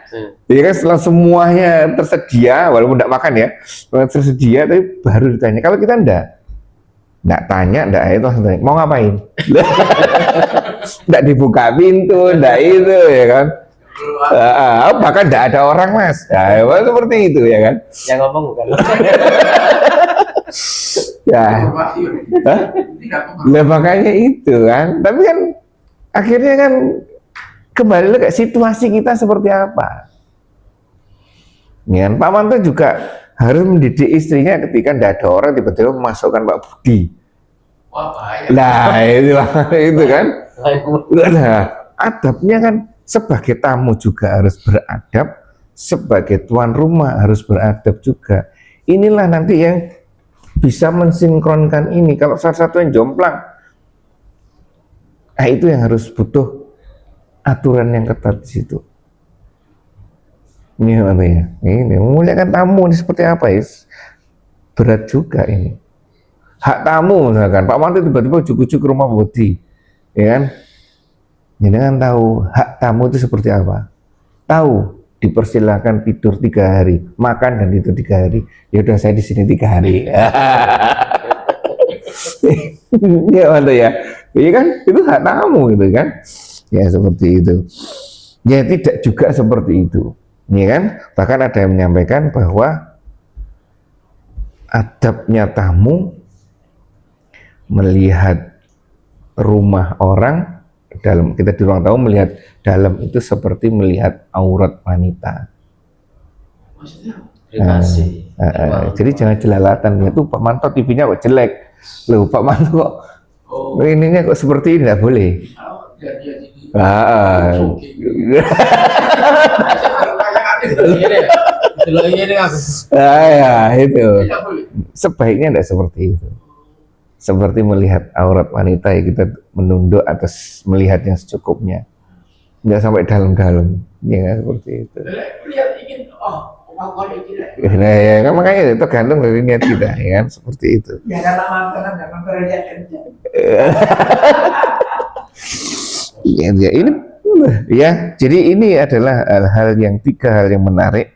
Ya kan, setelah semuanya tersedia, walaupun tidak makan ya, tersedia, tapi baru ditanya. Kalau kita enggak tanya, itu langsung tanya, mau ngapain? Enggak dibuka pintu, enggak itu ya kan. Bahkan enggak ada orang Mas. Ya, seperti itu ya kan. Yang ngomong bukan. Ya, makanya itu kan. Tapi kan akhirnya kan kembali ke situasi kita seperti apa. Ya, Pak Manto juga harus mendidik istrinya ketika tidak ada orang tiba-tiba memasukkan Pak Budi. Wah bahaya. Nah itu kan. Nah, adabnya kan sebagai tamu juga harus beradab, sebagai tuan rumah harus beradab juga. Inilah nanti yang bisa mensinkronkan ini. Kalau salah satu yang jomplang, itu yang harus butuh aturan yang ketat di situ. Ini apa ya? Ini memuliakan tamu ini seperti apa ya? Berat juga ini. Hak tamu misalkan, Pak Mantu tiba-tiba ujuk-ujuk ke rumah Bodi, ya kan? Jangan tahu hak tamu itu seperti apa. Tahu dipersilakan tidur 3 hari, makan dan itu 3 hari. Ya udah saya di sini 3 hari. Ya Mantu ya. Iya kan? Itu hak tamu gitu kan? Ya seperti itu. Ya tidak juga seperti itu. Ya kan? Bahkan ada yang menyampaikan bahwa adabnya tamu melihat rumah orang dalam, kita di ruang tamu melihat dalam itu seperti melihat aurat wanita. Maksudnya Privasi. Jadi jangan jelalatan. Itu Pak Manto TV-nya kok jelek. Loh Pak Manto kok ininya kok seperti ini, nggak boleh. jadi Ya itu. tidak boleh. Sebaiknya tidak seperti itu. Seperti melihat aurat wanita ya kita menunduk atas melihatnya secukupnya. Nggak sampai dalam-dalam. Ya kan, seperti itu. Lihat ingin kayak gini. Nah, ya kan makanya itu tergantung dari niat kita, ya kan, seperti itu. Jangan mantan, jangan perlihatkan. Ya, ini ya. Jadi ini adalah tiga hal yang menarik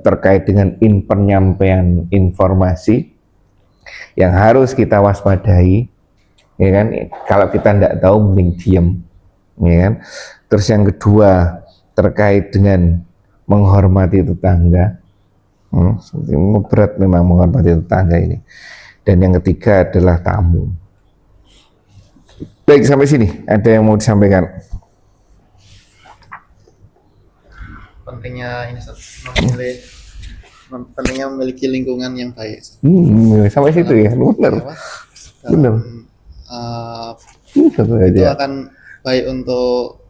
terkait dengan penyampaian informasi yang harus kita waspadai, ya kan? Kalau kita tidak tahu mending diam, ya kan? Terus yang kedua terkait dengan menghormati tetangga, berat memang menghormati tetangga ini. Dan yang ketiga adalah tamu. Baik, sampai sini ada yang mau disampaikan? Pentingnya ini pentingnya memiliki lingkungan yang baik. Sampai situ ya, benar. Apa? Benar. Itu aja. akan baik untuk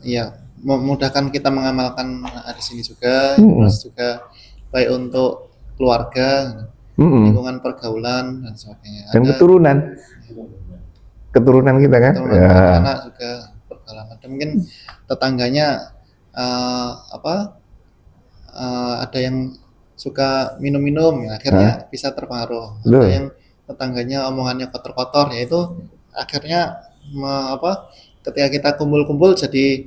ya memudahkan kita mengamalkan di sini juga, terus juga baik untuk keluarga, lingkungan pergaulan dan sebagainya. Dan keturunan kita kan, anak juga pergaulan. Ada mungkin tetangganya ada yang suka minum-minum, ya, akhirnya bisa terpengaruh. Ada yang tetangganya omongannya kotor-kotor, yaitu akhirnya ketika kita kumpul-kumpul jadi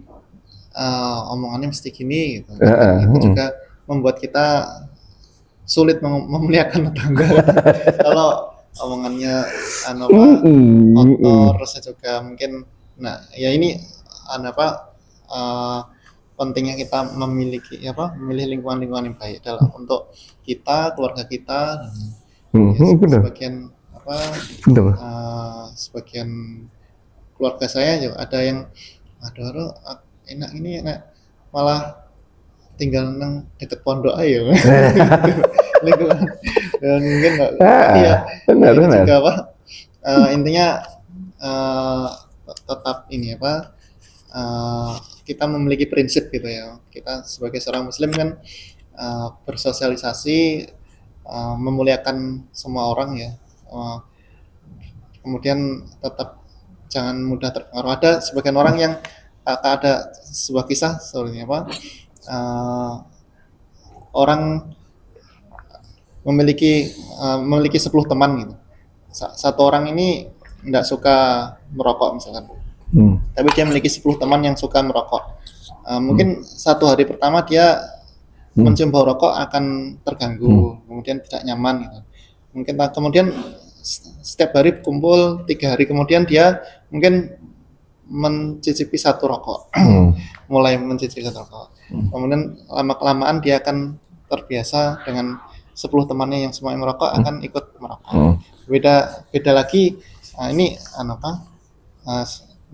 omongannya mesti gini gitu. Itu juga membuat kita sulit memuliakan tetangga. Kalau omongannya kotor, terus juga mungkin ya ini pentingnya kita memilih lingkungan yang baik dalam untuk kita, keluarga kita, sebagian sebagian keluarga saya juga ada yang enak malah tinggal nang deket pondok aja. Lingkungan dan mungkin benar. Juga intinya tetap ini kita memiliki prinsip gitu ya. Kita sebagai seorang muslim kan bersosialisasi, memuliakan semua orang ya. Kemudian tetap jangan mudah terpengaruh. Ada sebagian orang yang ada sebuah kisah soalnya orang memiliki 10 teman gitu. Satu orang ini tidak suka merokok misalkan. Tapi dia memiliki 10 teman yang suka merokok. Mungkin satu hari pertama dia mencium bau rokok akan terganggu, kemudian tidak nyaman gitu. Mungkin kemudian setiap hari kumpul 3 hari kemudian dia mungkin mencicipi satu rokok. Mulai mencicipi satu rokok. Kemudian lama-kelamaan dia akan terbiasa dengan 10 temannya yang semua merokok akan ikut merokok. Beda lagi ini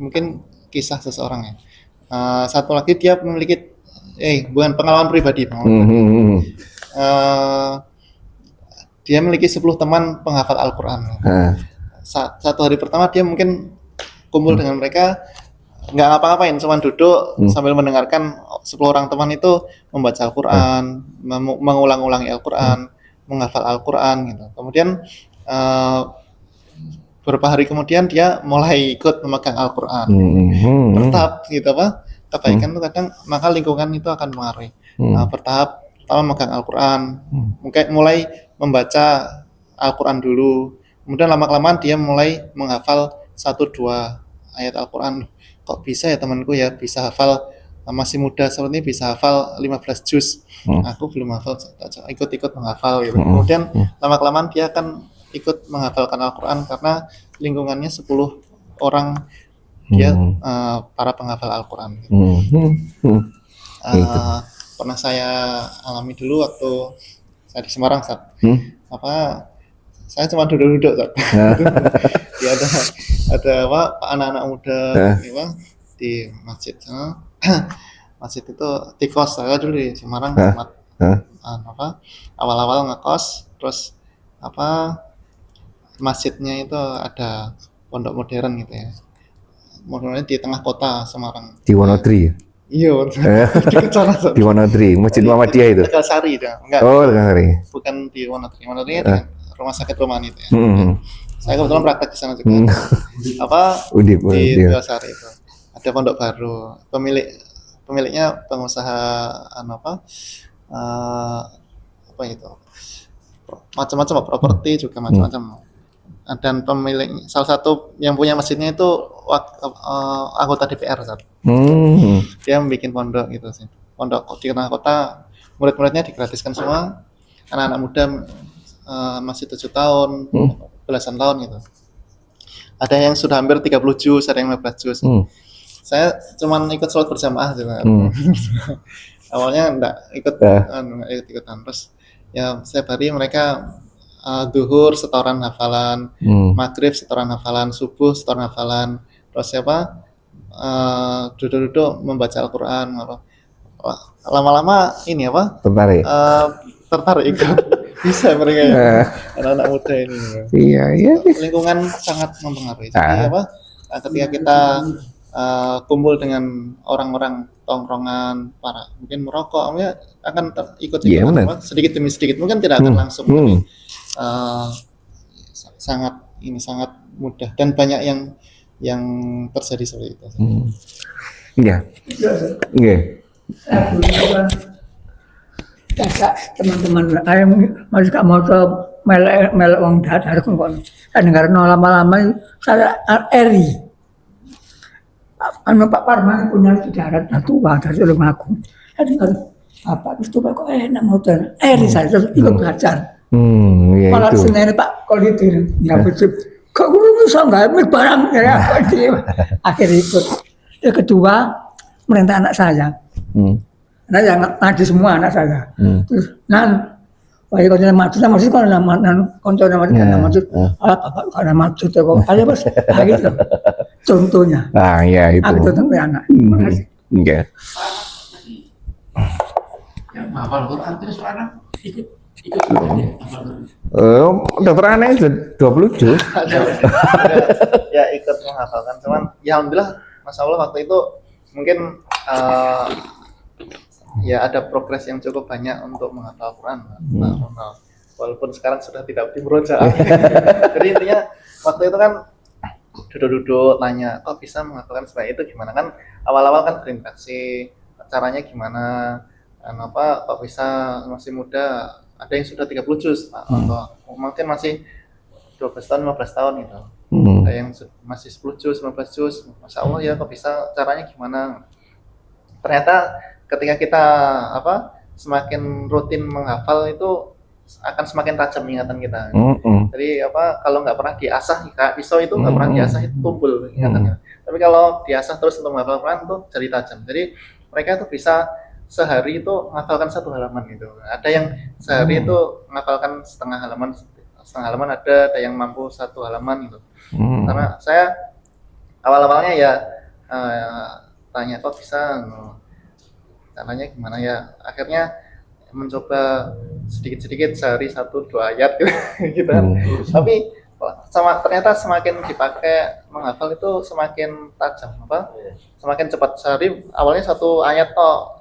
mungkin kisah seseorang ya. Satu lagi dia memiliki bukan pengalaman pribadi. Dia memiliki 10 teman penghafal Al-Quran. Satu hari pertama dia mungkin kumpul dengan mereka, nggak ngapa-ngapain, cuma duduk sambil mendengarkan 10 orang teman itu membaca Al-Quran, mengulang-ulangi Al-Quran, menghafal Al-Quran gitu. Kemudian beberapa hari kemudian dia mulai ikut memegang Al-Quran. Tetap gitu kebaikan itu kadang maka lingkungan itu akan mengaruhi. Bertahap pertama megang Al-Quran, mungkin mulai membaca Al-Quran dulu, kemudian lama-kelamaan dia mulai menghafal 1-2 ayat Al-Quran. Kok bisa ya temanku ya bisa hafal, masih muda seperti ini bisa hafal 15 juz. Aku belum hafal, ikut-ikut menghafal gitu. Kemudian lama-kelamaan dia akan ikut menghafalkan Al-Quran karena lingkungannya 10 orang dia para penghafal Al-Quran gitu. Pernah saya alami dulu waktu saya di Semarang, Ustaz. Saya cuma duduk-duduk, Ustaz. Ya ada apa anak-anak muda di masjid. Masjid itu di kos saya dulu di Semarang, awal-awal ngekos, terus masjidnya itu ada pondok modern gitu ya. Modernnya di tengah kota Semarang. Di Wonodri. Iya, dekat sana. Di Wonodri, Masjid Muhammadiyah itu. Tegalsari, enggak. Oh, Tegalsari. Bukan di Wonodri. Wonodri di rumah sakit Roman itu ya. Saya kebetulan praktek di sana juga. Undip, di Tegalsari itu. Ada pondok baru. Pemiliknya pengusaha apa itu? Macam-macam properti juga macam-macam. Dan pemilik salah satu yang punya masjidnya itu anggota DPR, Ustaz. Dia membuat pondok gitu sih. Pondok di tengah kota, murid-muridnya digratiskan semua. Anak-anak muda masih 7 tahun, belasan tahun gitu. Ada yang sudah hampir 30 juz, ada yang 15 juz. Saya cuman ikut sholat berjamaah juga. Awalnya enggak ikutan, terus ya setiap hari mereka duhur setoran hafalan, maghrib setoran hafalan, subuh setoran hafalan, terus duduk-duduk membaca Al-Quran. Lama-lama ini tertarik ikut. Bisa mereka ya, anak-anak muda ini. Iya. Lingkungan sangat mempengaruhi. Jadi ketika kita kumpul dengan orang-orang tongkrongan, para mungkin merokok, akan ikut sedikit demi sedikit, mungkin tidak akan langsung, tapi sangat mudah dan banyak yang terjadi seperti itu. Iya. Teman-teman, saya masih gak mau melek uang dadar kok. Saya dengar lama-lama saya eri. Pak Parman punya saudara tua dari rumah aku. Saya dengar Bapak itu kok enak mau eri saya terus ikut belajar. Malah Senin Pak Kolidir nggak betul. Kok gue bisa nggak ambil barang ya? Akhirnya ikut. Yang kedua merintah anak saya. Anak yang ngaji semua anak saya. Terus Wahai kau nama maksudnya masih kalau nama konco nama maksud, bapak kalau nama maksud kok aja bos, gitu. Contohnya. Ya itu. Aku contoh anak. Iya. Yang hafal Quran terus anak ikut. Dokter aneh 20 juz. Ya ikut menghafalkan, cuman ya alhamdulillah, masya Allah waktu itu mungkin ya ada progres yang cukup banyak untuk menghafal Quran. Walaupun sekarang sudah tidak di murojaah. Jadi intinya waktu itu kan duduk-duduk nanya, kok bisa menghafalkan sebanyak itu gimana, kan awal-awal kan berinteraksi, caranya gimana, kok bisa masih muda, ada yang sudah 30 juz, atau mungkin masih 12 tahun, 15 tahun gitu. Ada yang masih 10 juz, 15 juz, masya Allah ya, kok bisa, caranya gimana. Ternyata ketika kita semakin rutin menghafal itu akan semakin tajam ingatan kita. Jadi kalau nggak pernah diasah, kayak pisau itu nggak pernah diasah itu tumpul ingatannya. Tapi kalau diasah terus untuk menghafal Quran itu jadi tajam. Jadi mereka itu bisa sehari itu menghafalkan 1 halaman gitu. Ada yang sehari itu menghafalkan setengah halaman ada yang mampu 1 halaman gitu. Karena saya awal-awalnya ya tanya kok bisa, caranya gimana ya, akhirnya mencoba sedikit-sedikit sehari 1-2 ayat gitu. Tapi ternyata semakin dipakai menghafal itu semakin tajam, semakin cepat. Sehari awalnya 1 ayat toh,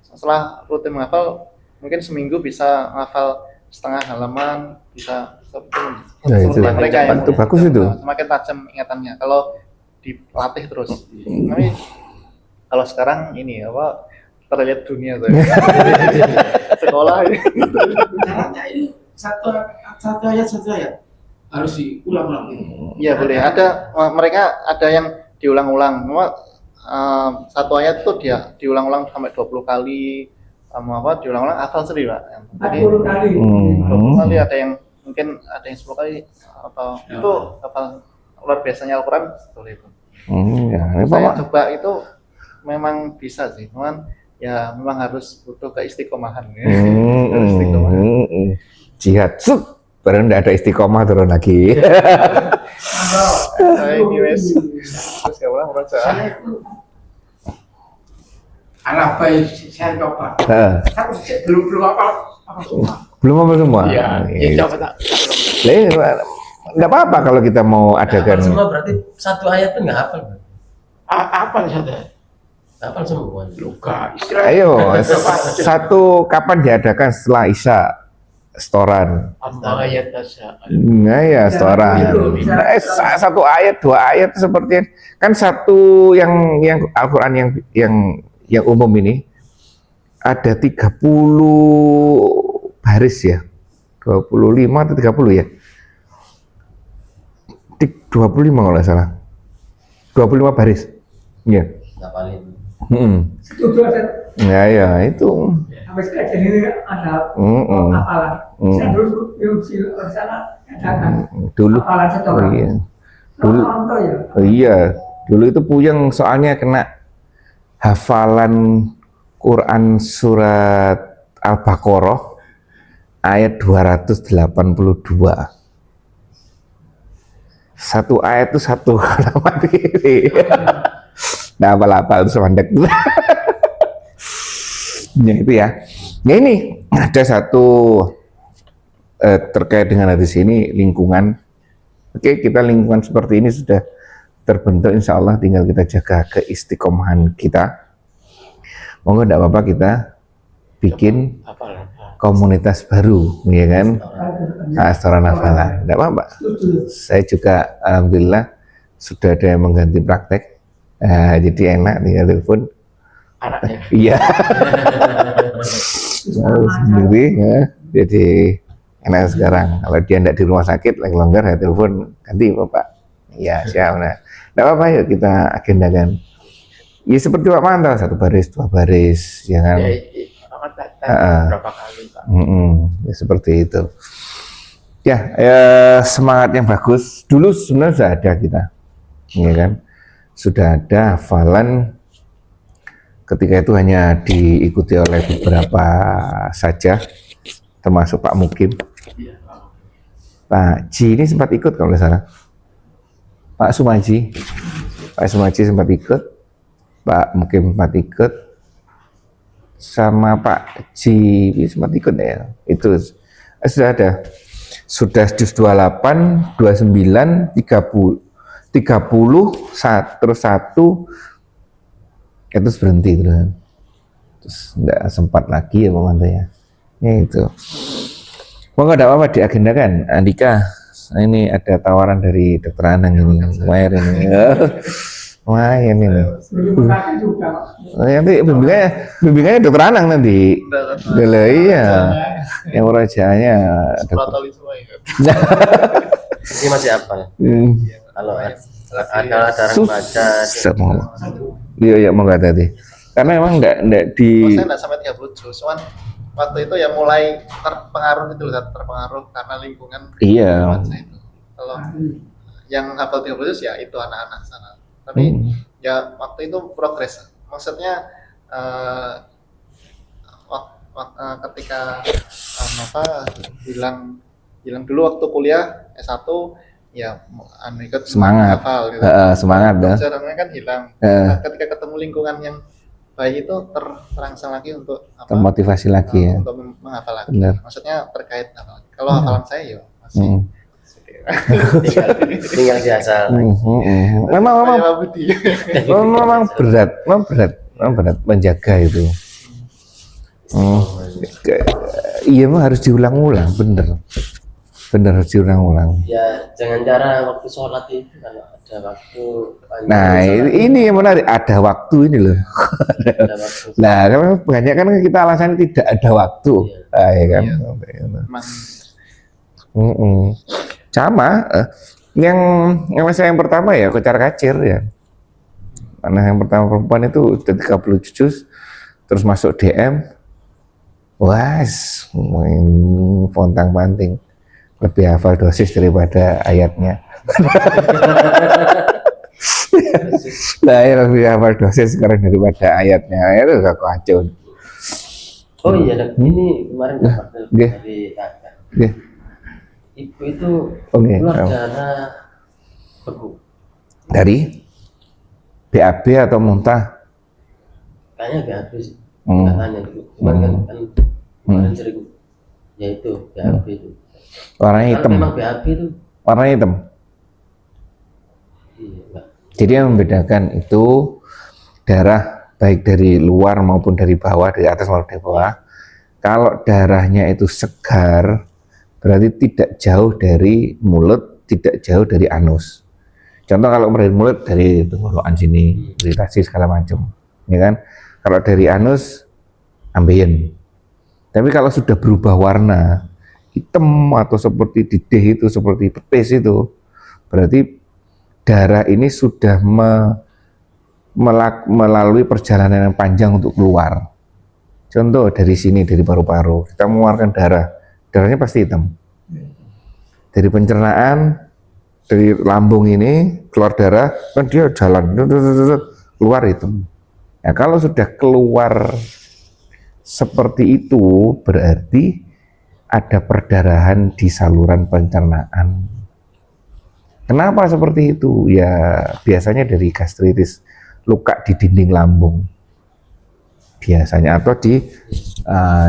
setelah rutin menghafal mungkin seminggu bisa menghafal setengah halaman, bisa seperti mereka yang itu bagus itu. Semakin tajam ingatannya kalau dilatih terus. Tapi Kalau sekarang ini apa terlihat dunia tuh. Sekolah ini. Caranya ini satu ayat harus diulang-ulang gitu. Iya boleh. Ada mereka ada yang diulang-ulang. Cuma satu ayat tuh dia diulang-ulang sampai 20 kali. Sama apa diulang-ulang hafal sendiri Pak. Jadi 40 kali. 20 kali ada yang mungkin ada yang 10 kali atau itu hafal luar biasanya Al-Quran seperti itu. Ya, ini Saya Bapak. coba itu memang bisa sih, cuman ya memang harus butuh keistiqomahan ya. Harus istiqomah. Jihad, baru nggak ada istiqomah turun lagi. Saya ini wes terus ya ulang baca. Saya itu Al-Abai saya coba. Tapi belum apa semua. Belum apa semua. Iya, ya coba tak. Nggak apa-apa kalau kita mau adakan. Semua berarti satu ayat tuh nggak hafal. Bang. Apa saja? Hafal semua. Luka, istirahat. Ayo, satu kapan diadakan setelah Isya? Setoran. Apa ayat dasar? Nah ya setoran. Satu ayat, dua ayat seperti kan satu yang Al-Quran yang umum ini ada 30 baris ya. 25 atau 30 ya. 25 kalau nggak salah. 25 baris. Iya. Hafalin. Setuju ada. Ya itu. Sampai sekarang ini ada hafalan. Saya dulu di sana adakan Dulu. hafalan setoran. Iya. Dulu. Contoh ya. Iya. Dulu itu puyeng soalnya kena hafalan Quran surat Al-Baqarah ayat 282. Satu ayat itu satu halaman ini. Nah, apa-apa itu semandek. Ya itu ya. Nah ini ada satu terkait dengan hadis ini lingkungan. Oke, kita lingkungan seperti ini sudah terbentuk, insya Allah tinggal kita jaga keistiqomahan kita. Monggo tidak apa-apa kita bikin komunitas baru, ya kan? Setoran hafalan, tidak apa-apa. Saya juga alhamdulillah sudah ada yang mengganti praktek, jadi enak tinggal telepon. Anaknya. Iya. Sendiri ya, jadi enak sekarang. Kalau dia tidak di rumah sakit, lagi longgar, saya telepon ganti bapak. Iya siap. Nah, tidak apa-apa yuk kita agendakan. Ya seperti Pak Manto, satu baris, dua baris, ya kan? Berapa kali Pak? Ya seperti itu. Ya, semangat yang bagus. Dulu sebenarnya sudah ada kita, ya kan? Sudah ada hafalan. Ketika itu hanya diikuti oleh beberapa saja, termasuk Pak Mukim. Pak Ji ini sempat ikut kalau nggak salah. Pak Sumaji sempat ikut. Pak Mukim sempat ikut. Sama Pak Ji sempat ikut ya. Itu sudah ada. Sudah juz 28, 29, 30, 30, terus 1, terus berhenti terus enggak sempat lagi ya Pak Manto ya. Ya itu. Monggo ada apa diagendakan Andika. Ini ada tawaran dari Dokter Anang ini. Lumayan ini. Lumayan ini. Nanti bimbingannya Dokter Anang nanti. Iya. Yang perajaannya Protoli semua ya. Ini masih hafal. Kalau ada remaja. Semua. Iya mau nggak tadi. Karena memang enggak di. Saya enggak sampai 30 juz, cuman waktu itu ya mulai terpengaruh itu loh, terpengaruh karena lingkungan. Iya. Itu. Kalau yang hafal 30 juz ya itu anak-anak sana. Tapi ya waktu itu progres. Maksudnya ketika bilang dulu waktu kuliah S1 ya ikut semangat hafal gitu. Semangat dah. Caranya kan hilang. Nah, ketika ketemu lingkungan yang baik itu terangsang lagi untuk termotivasi lagi ya. Untuk menghafal lagi. Benar. Maksudnya terkait hafalan. Kalau hafalan saya ya masih tinggal dihafal. Memang berat menjaga itu. Iya memang harus diulang-ulang, bener. bener harus diulang-ulang. Ya jangan cara waktu sholat itu kalau ada waktu panjang Nah, sholat, ini yang menarik, ada waktu ini loh. ada waktu. Nah, karena banyak kan kita alasan tidak ada waktu, ya kan. Mas Sama, yang saya yang pertama ya kocar kacir ya. Karena yang pertama perempuan itu udah 30 juz, terus masuk DM, was, main pontang panting, lebih hafal dosis daripada ayatnya. Nah, ya lebih hafal dosis sekarang daripada ayatnya, itu gak kacau. Oh iya, Dok. Ini kemarin dapat telepon Nggih. dari kakak. Nggih. Ibu itu Oke. keluar darah beku. Dari BAB atau muntah? Kayaknya BAB sih. Hmm. Katanya dulu. Cuman kan kemarin sering ya itu BAB itu. Warnanya Kalau hitam. memang BAB itu Warnanya hitam. iya, enggak. Jadi yang membedakan itu darah baik dari luar maupun dari bawah, dari atas maupun dari bawah. Kalau darahnya itu segar, berarti tidak jauh dari mulut, tidak jauh dari anus. Contoh kalau dari mulut, dari tenggorokan sini, iritasi segala macam, ya kan? Kalau dari anus, ambeien. Tapi kalau sudah berubah warna, hitam atau seperti didih itu, seperti petis itu, berarti darah ini sudah melalui perjalanan yang panjang untuk keluar. Contoh dari sini, dari paru-paru, kita mengeluarkan darah, darahnya pasti hitam. Dari pencernaan, dari lambung ini keluar darah, kan dia jalan, keluar itu. Nah, kalau sudah keluar seperti itu, berarti ada perdarahan di saluran pencernaan. Kenapa seperti itu? Ya biasanya dari gastritis, luka di dinding lambung biasanya, atau di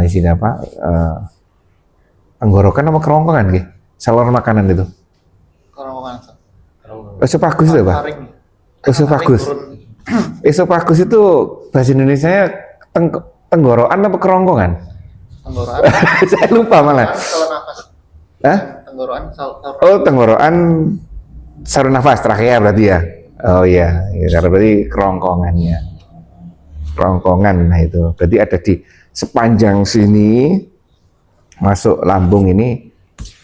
sini apa, tenggorokan apa kerongkongan gitu, saluran makanan itu. kerongkongan. Esophagus itu Pak? Taring. Esophagus. Turun. Esophagus itu bahasa Indonesianya tenggorokan apa kerongkongan? Tenggorokan. Saya lupa malah. Saluran nafas. Hah? Tenggorokan saluran. Oh, tenggorokan saluran nafas terakhir berarti ya. Oh iya, ya, karena berarti kerongkongannya. Kerongkongan, nah itu. Berarti ada di sepanjang sini masuk lambung ini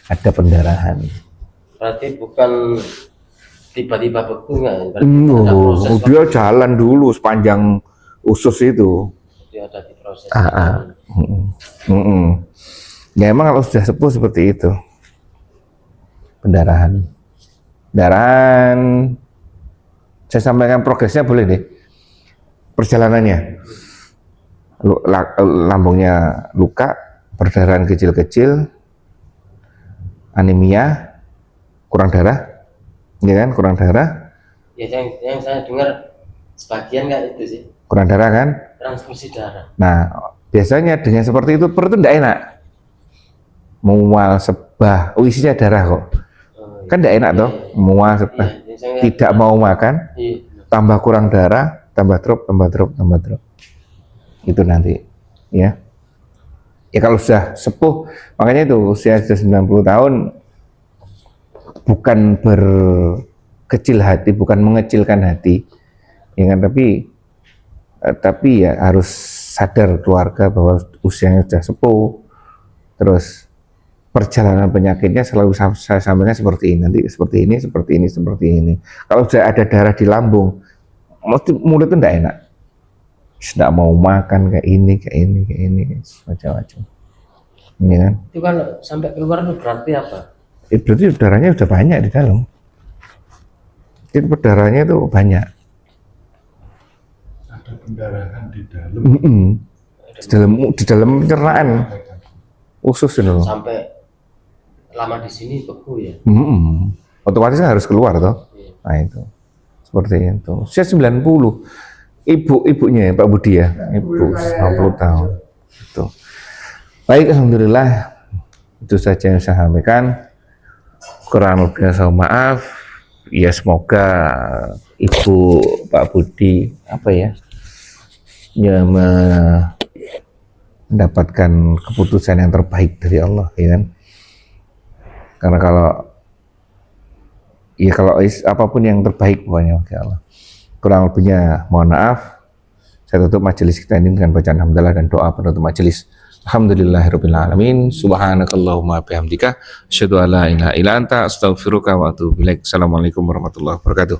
ada pendarahan. Berarti bukan tiba-tiba beku enggak? Berarti ada proses Dia jalan dulu sepanjang usus itu. waktu ada di proses. Ya emang kalau sudah sepuh seperti itu. Pendarahan. Pendarahan. Saya sampaikan progresnya boleh deh. Perjalanannya. Lambungnya luka, perdarahan kecil-kecil, anemia, kurang darah, ya kan, kurang darah. Ya yang saya dengar sebagian nggak itu sih, Kurang darah kan. transfusi darah. Nah, biasanya dengan seperti itu perut itu tidak enak, mual, sebah, isinya darah kok. Kan tidak enak toh, mual, sebah, tidak mau makan, Iya. tambah kurang darah, tambah drop. Itu nanti, ya. Ya kalau sudah sepuh, makanya itu usia sudah 90 tahun, bukan berkecil hati, bukan mengecilkan hati, ya kan, tapi ya harus sadar keluarga bahwa usianya sudah sepuh, terus perjalanan penyakitnya selalu saya sampaikan seperti ini, nanti seperti ini. Kalau sudah ada darah di lambung, mesti mulut itu tidak enak, tidak mau makan, kayak ini, macam-macam. Ini kan. Itu kalau sampai keluar itu berarti apa? Berarti darahnya sudah banyak di dalam. Itu darahnya itu banyak. Ada pendarahan di dalam. Di dalam pencernaan usus itu. Sampai lama di sini beku ya. Otomatis harus keluar toh. Nah itu. Seperti itu. Usia 90. Ibunya Pak Budi ya. Ibu 90 tahun. Itu. Baik, alhamdulillah. Itu saja yang saya sampaikan. Kurang lebihnya saya maaf. Ya semoga Ibu Pak Budi mendapatkan keputusan yang terbaik dari Allah, ya kan. Karena kalau apapun yang terbaik pokoknya ya Allah. Kurang lebihnya mohon maaf. Saya tutup majelis kita ini dengan bacaan hamdalah dan doa penutup majelis. Alhamdulillahirabbil alamin. Subhanakallahumma bihamdika asyhadu an la ilaha illa anta astaghfiruka wa atubu ilaik. Assalamualaikum warahmatullahi wabarakatuh.